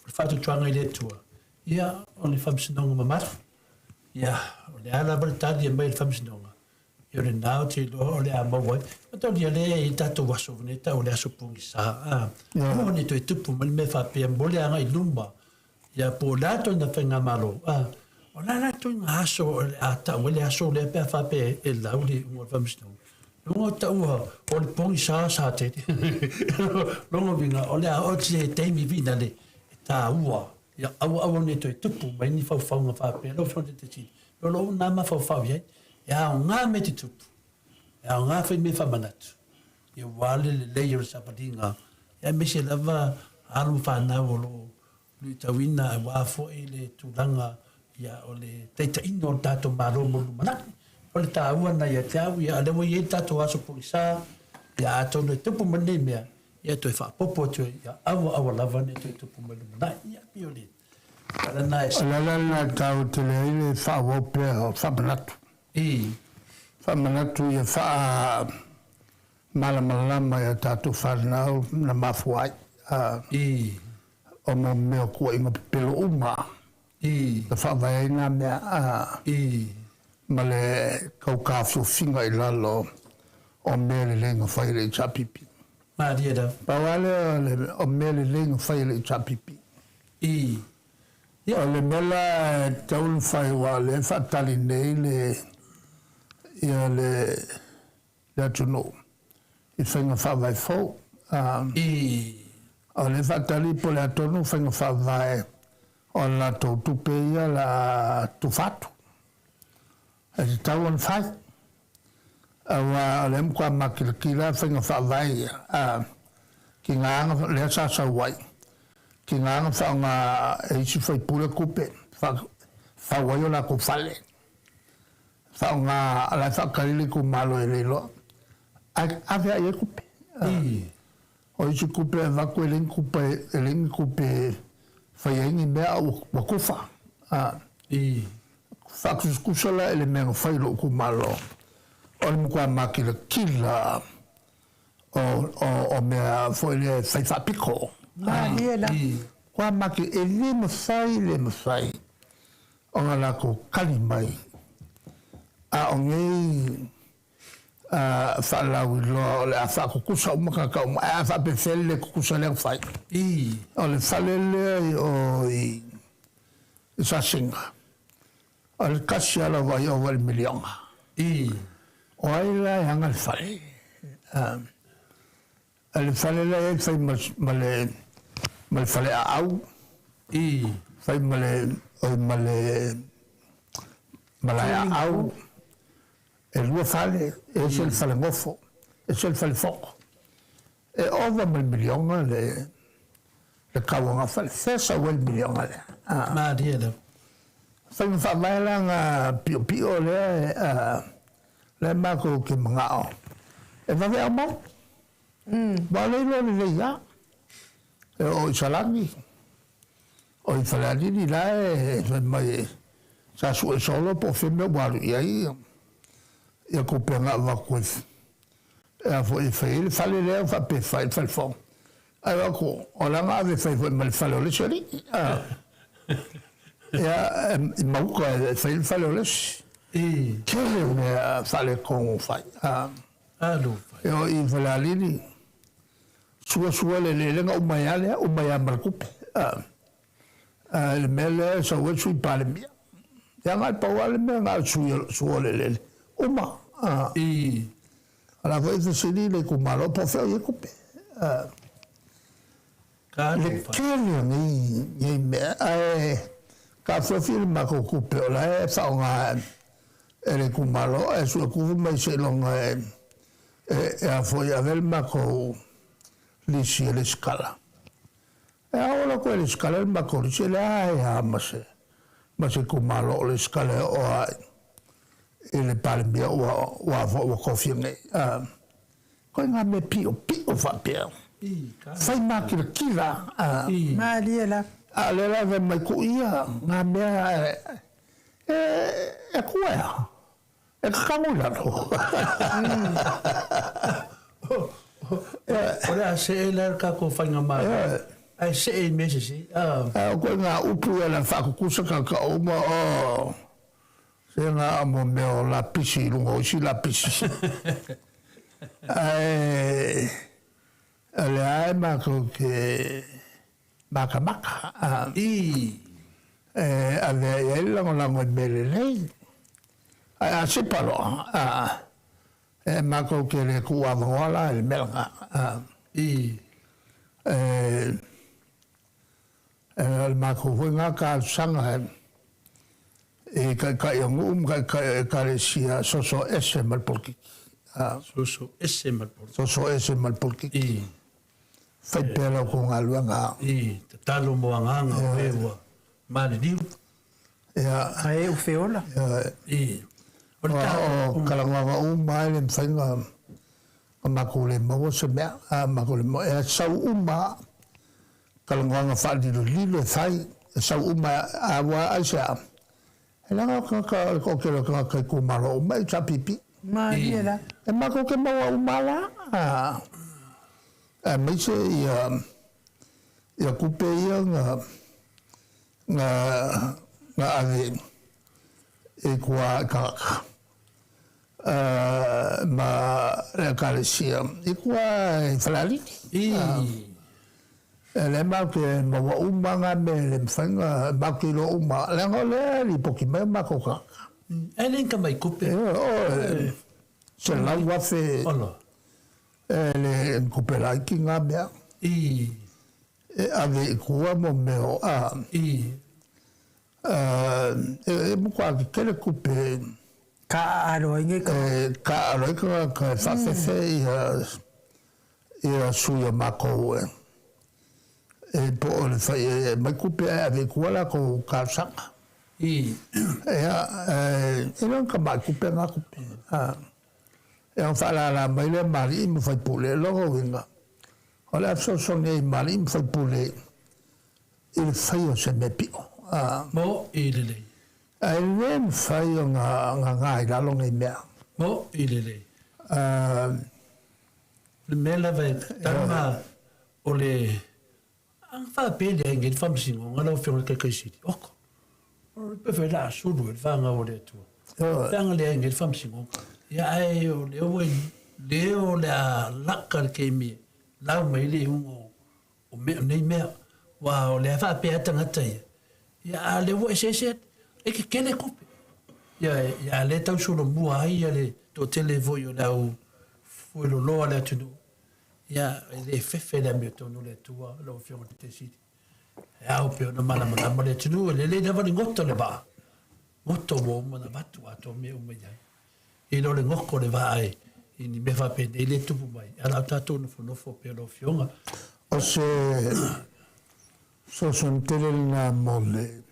Fatu tuanga le tua. Ia on le famsinonga mamar. Ia ole ala baltali e mai famsinonga. Ia le nao te lo ole a mawai. Mato dia le I tato waso veneta ole aso pungi sa. Mo ne toi tupu me fa pe mbole anga I lumba. Ia po lato na whenga malo. O la lato nga aso a ta wele aso le pe fa pe e lauli mo famsinonga. Lungo taua o le pongi sa te. Lungo vinga o le a oti e teimi vina le ta ua. Ia awa ne toi tupu mai ni fau nga fa pe lo fronte te si. Lo na ma fau ye. Ia o ngā me te tupu. Ia o ngā whai me whamanatu. Ia wale le leio sa patinga. Ia me se lava alu whanau o lo lui tawina e wafo e le tūlanga. Ia o le teita ino o tātou maro molu manaki. O le tāua na ia te au. Ia alewa i e tātou aso purisa. Ia ato no tupu mane mea. Ia toi whapopo tu. Ia awa lava ne toi tupu molu manaki. Ia pio le. Alala tau te le ile whaawopea o whamanatu. I. Whamanatu ia Malama ya tatu whanau na mafuai. O mo mea kua inga pelo uma. Na whawai nā mea ma le kaukawhiu whinga I lalo o mea le lenga whaire I tapipi. Pawale o mea le lenga whaire I tapipi. O le mela taulu whai wa le whatali nei le ia le atuno. I whainga whawai fau. O le whatali po le atonu whainga whawai o la tau tupe ia la tufatu. E te tau an whai. Awa o le mkwa makilakila whainga whawai ki ngā anga le asasa wai. Ki ngā anga whaunga e isi whai pule kupe. Whawai o la ko whale. Whaunga la whakarili ku malo e leilo. Awea e kupe. O isi kupe e waku e lingi kupe whaiengi mea wa kufa. Whakuskusala ele mea whailo ku malo. O le mkua makila kila o mea whaile whaipapiko. Kua maki e le mawhai. O ngā lako kalimai. A o ngei whalau I loa o le a whakukusa umakaka uma. A whapewhele le kukusa lea whai. O le whalele o I sasinga. O le kasi ala wai o wale milionga. O aila e hanga le whale. A le whale le e whai ma le whale a au. Whai ma le a au. E lua whale, e se le whale ngofo. E se le whale whoko. E ova ma le milionga le kawanga whale. Fesa wale milionga le. Māria. Whai ma whawai nga pio le mako ke mga o. E wawe a mau. Wale ilo le leia. E o I salangi. O I whalanini la e mai sa su e solo po whime waru iai. Ia ko penga wakwif. E a fo I whaile whale leo whape whale whong. Ai wako, o langa ave whai mali whale o lesi ari. Ia I mauka e whale o lesi. Kele mea whale kongo whai. E o I whalalini. Sua le lenga umaya lea, umaya marakupe. Le mea lea sa ue sui pale mea. Ia ngai pauale mea ngā sua le lele. Uma. Ala koe whasini le kumaro po whao I kupe. Le kele ngai mea. Ka whawhiri mako kupe o la e whao ngā e le kumaro. E sua kufu mai se longa e a foi a vel mako lisi e le skala. E a ola koe le skala le mako lisi le ai a mase kumaro le skala o ai. E le pale mea ua kofia ngai. Koe ngā me pio whapea. Whai makira kila. Māria la. A le la ve mai ku ia. Ngā mea e kuea. E kakamula no. Ora se ela ka ko whainga mai. Ai se e mese si. O koe ngā upu e la whakukusa ka uma o... Se ngā amo meo la pisi, lungo isi la pisi. Le ai mako ke maka. A le e lango mele nei. A se palo. E mako ke le kua vangoala e melanga. E mako huinga ka sanga e ka iongum ka le sia soso ese malpolki. Soso ese malpolki. Soso ese malpolki. Fai pela ko ngā luanga. Te talo mo anganga o ewa. Mani diu. Ai u feola. O kalanganga mai le whainga makule maua se mea. Makule maua. E sau uma kalanganga whaadiro lilo thai. E sau uma awa aisea. E langa ka kumaro mai tapipi. Mariela. E mako ke maua umala. Mai se ia kupe ia nga ave e kua kaka. Ma le kalesia. E kua e falali. Le mau ke maua umanga me le mwhanga mau ke lo uma. Le ngole li poki mai mako kaka. E le inka mai kupe. Se lau wafe. Ola. Le kupe lai ki ngā mea. Ave kua mo meo a. Mukua ki kele kupe. Ka aro inge ka. Ka aro ka whawhewhe ia suia mako e. Po o le whai mai kupe ave kua la ko ka sanga. Ina ka mai kupe ngā kupe. E an whalala mai le mari imu whai pule logo winga. O le afsosonge i mari imu whai pule i le whai o se me pio. Mo i le lei. E le whai o ngā i lalonga i mea. Mo i le lei. Le mela vai tama o le ang whapele a ingeni whamsingo ngana o whionga kai siri. Oko. O le pewe la suru e whanga o le atua. Whanga le a ingeni whamsingo. Ia ai o le oe leo le a laka le kei mea. Lau mai le hungo o mea nei mea. Wa o le a whapea tangata ia. Ia a le oe seset. E ke kele kope. Ia le tau solo mua ai ia le to tele voi o lau fuelo loa le atunu. Ia le fefe le mea tonu le tua lau whionga te siri. Ia o peo na malama le atunu le na wani ngoto le ba. Ngoto wo mana batu ato mea umai ai. I lo le ngoko le vae i ni me whapene i le tupu mai. Ala tato nofo peo lo whionga. O se so son tele na mole.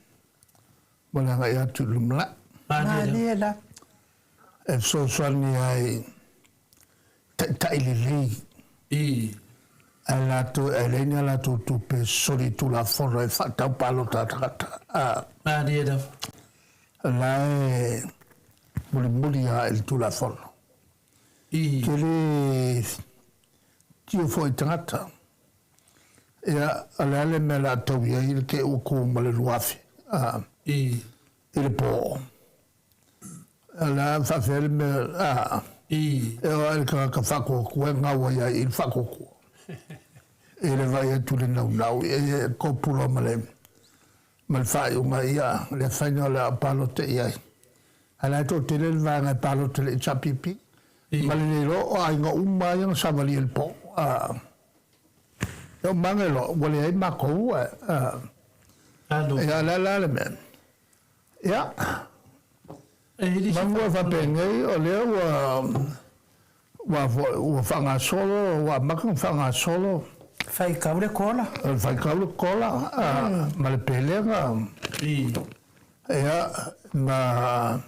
Mole ngai atu lumla. Mariela. E so sani ai ta ilili. Alato elenia la tu pe soli tu la forra e fatta palo tata. Mariela. La muli a il tu la forra. Kele tio foi tata. Ia alale me la tauia il ke o ko male luafi. Il po. Ala fa ferme e o il ka fako ko nga wa ya il fako ko. Ele vai tu le nau e ko pulo male. Mal fai uma ia le fanyo la palote ia. Ala to tele va nga palote le chapipi. Male lo o ai nga uma yang savali il po. Eu mangelo wale ai mako e la le men. Ja. Mango fa pengei o leo wa fanga solo wa makang fanga solo Fai kaule kola. fai kaule kola ma le pelenga ja ma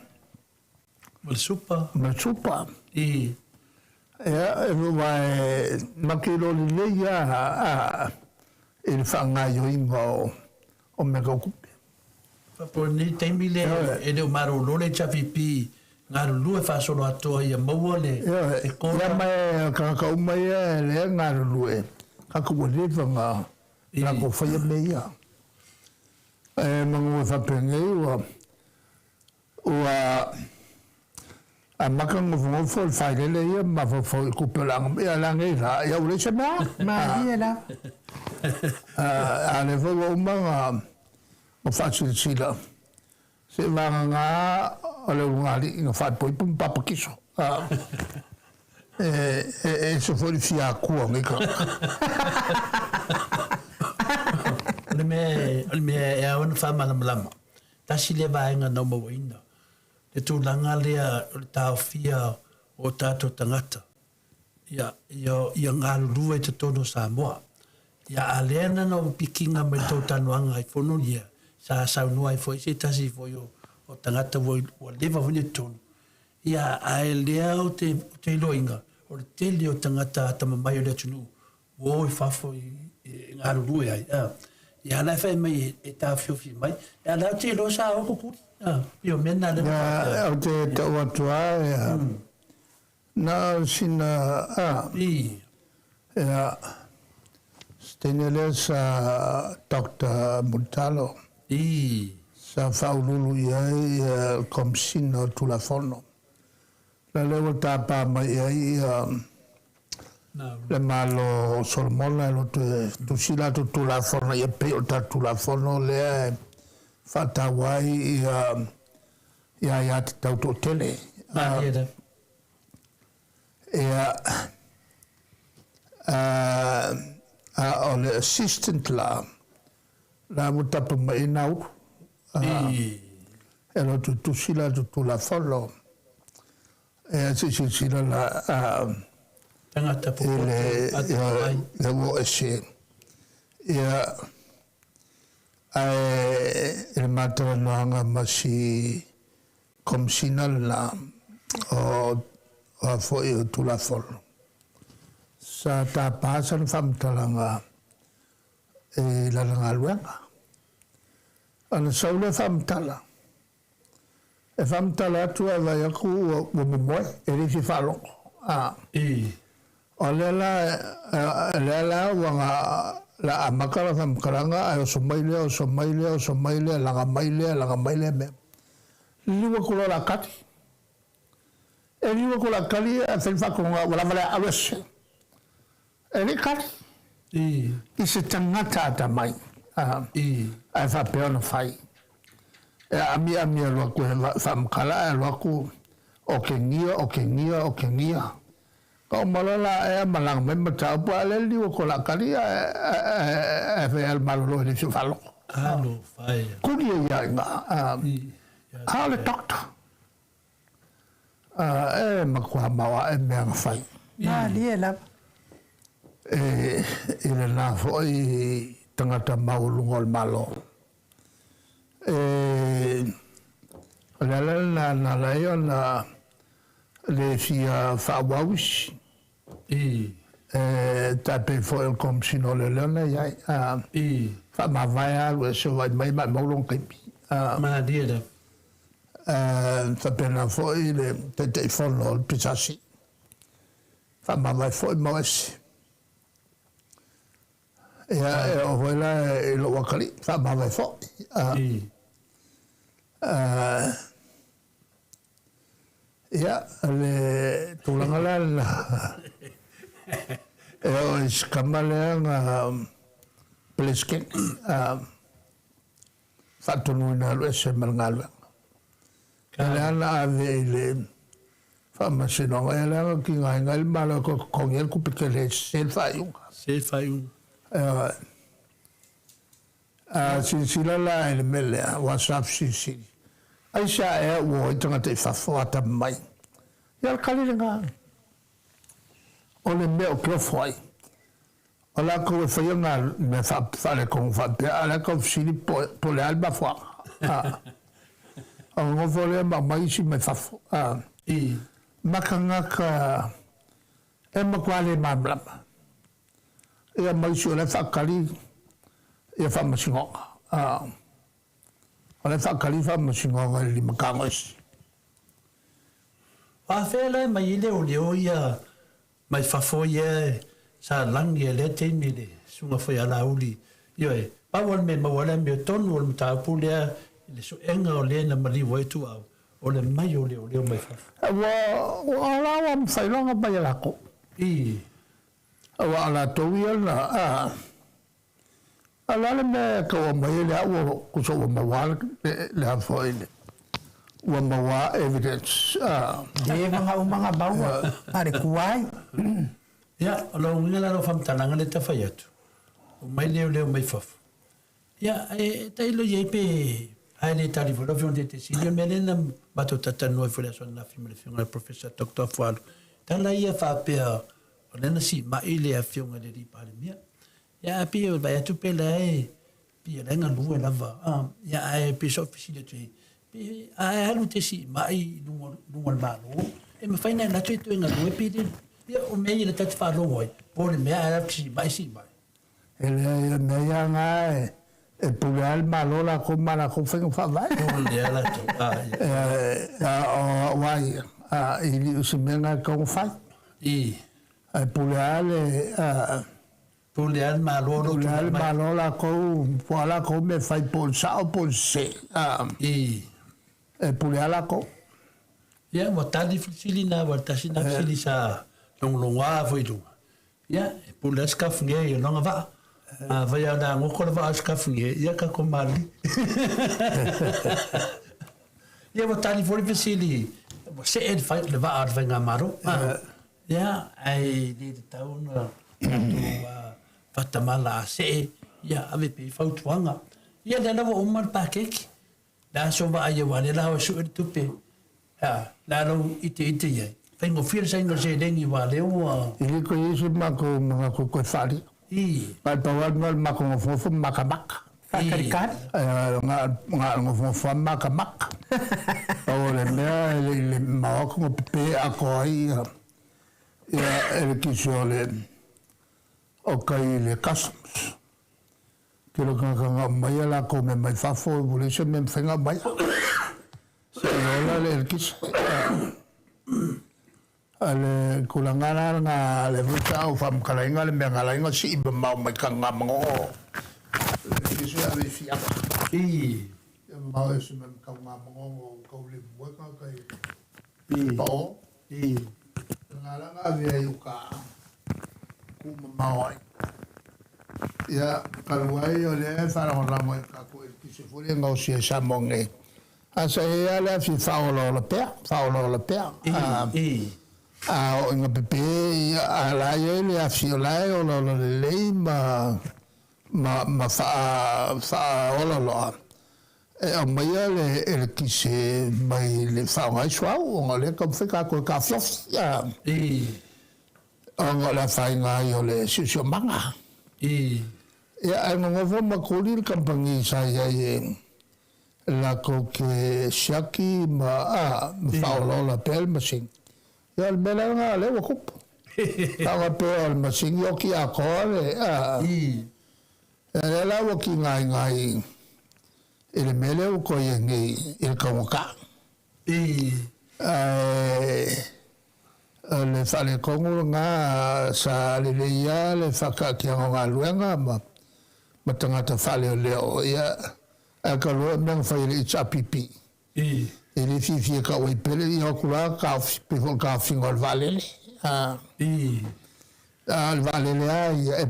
Supa. ja vai makilo le ya il fanga yo ingo o mega kupe. Po ni taimi le e le maro lo le chapipi ngaru lu e fa solo ato ia maua le e ko ya mai ka umai le ngaru lu e ka ko le vanga la ko fa ya meia e mangu fa penge wa a makang mo fo fa le ia ma fo ko pelang ya la ngai la ya ule chama Mariela. a le fo umanga o facile sila se vanga ole ngali no fa poi pum papa kiso se foi fia ku ngi ka le me e on fa malama ta si le va nga no mo ina le tu langa le ta fia o tato tangata ya ngal ruwe te tono Samoa ya alena no pikinga me to tanuanga ai fonulia sa no ai foi se tasi foi o tangata voi o leva vone tonu ia ai leo te loinga o te leo tangata tama mai o le tunu o fafo ngaru ruwe ai ia la fa mai e ta fiofi mai ia la te lo sa o ku io mena le o te o tua Na sina ya stenele sa Dr. Montalo. Sa faululu ia komsino tulafono. La lewa tapa mai ai le malo solmona lo tu sila tu tulafono ia pe o tulafono le fatawai ia tau to tele. On the assistant la mutapa mai nau elo tu sila tu la follow sila la tangata po le wo ese il matra noanga masi komsina la o foi tu la follow sa ta pasan fam talanga la luenga ana saule fam tala e fam tala tu vai aku o mo e ri falo olela wanga la amakala fam karanga o somaile la maile me liwa ko la kati e liwa ko la kali a fa ko wala mala awese ele kali ise tangata tamai ai fa peona fai ami lo ko fam kala lo ko o kengia ko malala malang me mata pa le li ko la kali fa el malo ni su falo no fai ko ni ya nga le doctor makwa mawa me fai li la ile na foi tangata maulungol malo la na le fia fawawis tape foi comme sino le lana ya fa ma vai lo so vai mai maulung kepi ma dia fa pena foi le telefono il pisasi fa ma vai foi moes o voila lo wakali fa ma vai foi le tulangala es kamaleanga plesken fatunu na lo es malngal kana le fama sino ela ki ngal malo con el kupikele sel fayung si la el mele whatsapp si Aisha wo tanga te fafota mai. Ya kalinga. Ole me o que foi. Ola ko foi nga me fa le con fa ala ko sini po le alba foi. On vole ma mai si me fa. Makanga ka makwale mabla. E mai si ole fa kali e fa masingo. Ole fa kalifa masingo li makangos. Fela mai leo ia mai fafoia sa langi le temile sunga foi ala uli yo pa wal me me ton wal ta pulia le so enga o le na mali voi tu au o le mai o leo mai fa ala wa fai longa ba ya ko wa ala to na ala le me ko mai le au ko so ma wal le foi wa mawa evidence mga bawa pare kuai ya lo ngela lo fam tananga le ta fayatu mai leo mai faf ya tai lo yepe ai le tali vo avion de te si melena bato tata no foi la son la film le professeur Dr. Fual tala ia fa pe ona si ma ile a fion de di palmia ya pi ba ya tu pe lai pi la nga lu la va ya ai pi so fi de tu ai alu te si mai lungo malo e me fai na tu tu nga lu pi de o me ile ta fa lo ngoi por me a si mai ele me ya nga e pugal malo la ko mala ko fa vai o le ala to wai ili usimenga kong fai. Ai puleale Puleal malolo. puleale malola ko puala ko me fai pol sa pol se. Puleala ko. Ya, watali fili na watasi na fili sa longlonga foi tu. Ya, pulas ka funge yo longa va. Vai ada ngoko va ska funge ya ka komali. Ya watali foi fili. Se ed fai le va ar venga maro. Ya, ai di tau na fatamala se ya ave pe fautuanga. Ya da na umar pakek. Da so va ai wa le la so tupe. Lalu itu ya. Pengo fir sai no se dengi wa leo. Ili ko yesu mako ko fali. Pal pawal mal mako fofo makamak. Fakarikat. Nga fofo makamak. Ole mea le mako pe akoi. Ya el kisole. Okay le customs. Kilo kanga maya la ko me mai fafo bule se me fenga maya. Hola, el kis. Ale kulangana nga le vuta o fam kalainga le mengalainga si ibe mau mai kanga mango. Kisu ya le fia. Mau ese me kanga mango ko le bueka kai. To. Ngala via yuka. Kuma mau. Ya kalwai ole fara hola mo ka ko el kisu furi nga o si sa monge. Asa e ala fi faolo la pea. O inga pepe ala ye le a fi la o le ma fa o lo. O mai le el ki se mai le fa mai swa o le kom fe ka ko ka flof. O la fa inga yo le si manga. Ya ngo vo ma ko li kampangi sa ye. La coque shaki ma faolo la pel machine. Ya el melanga le wakup. Tawa pel machine yoki akore. La waki ngai. Il mele ko yengi il kamuka. Le fale kongu nga sa le ya le faka ki nga luenga ma tangata fale leo ya. Kalau memang file it's a pipi. Ele fica com o pele e o cura café, porque o café ngol vale. Vale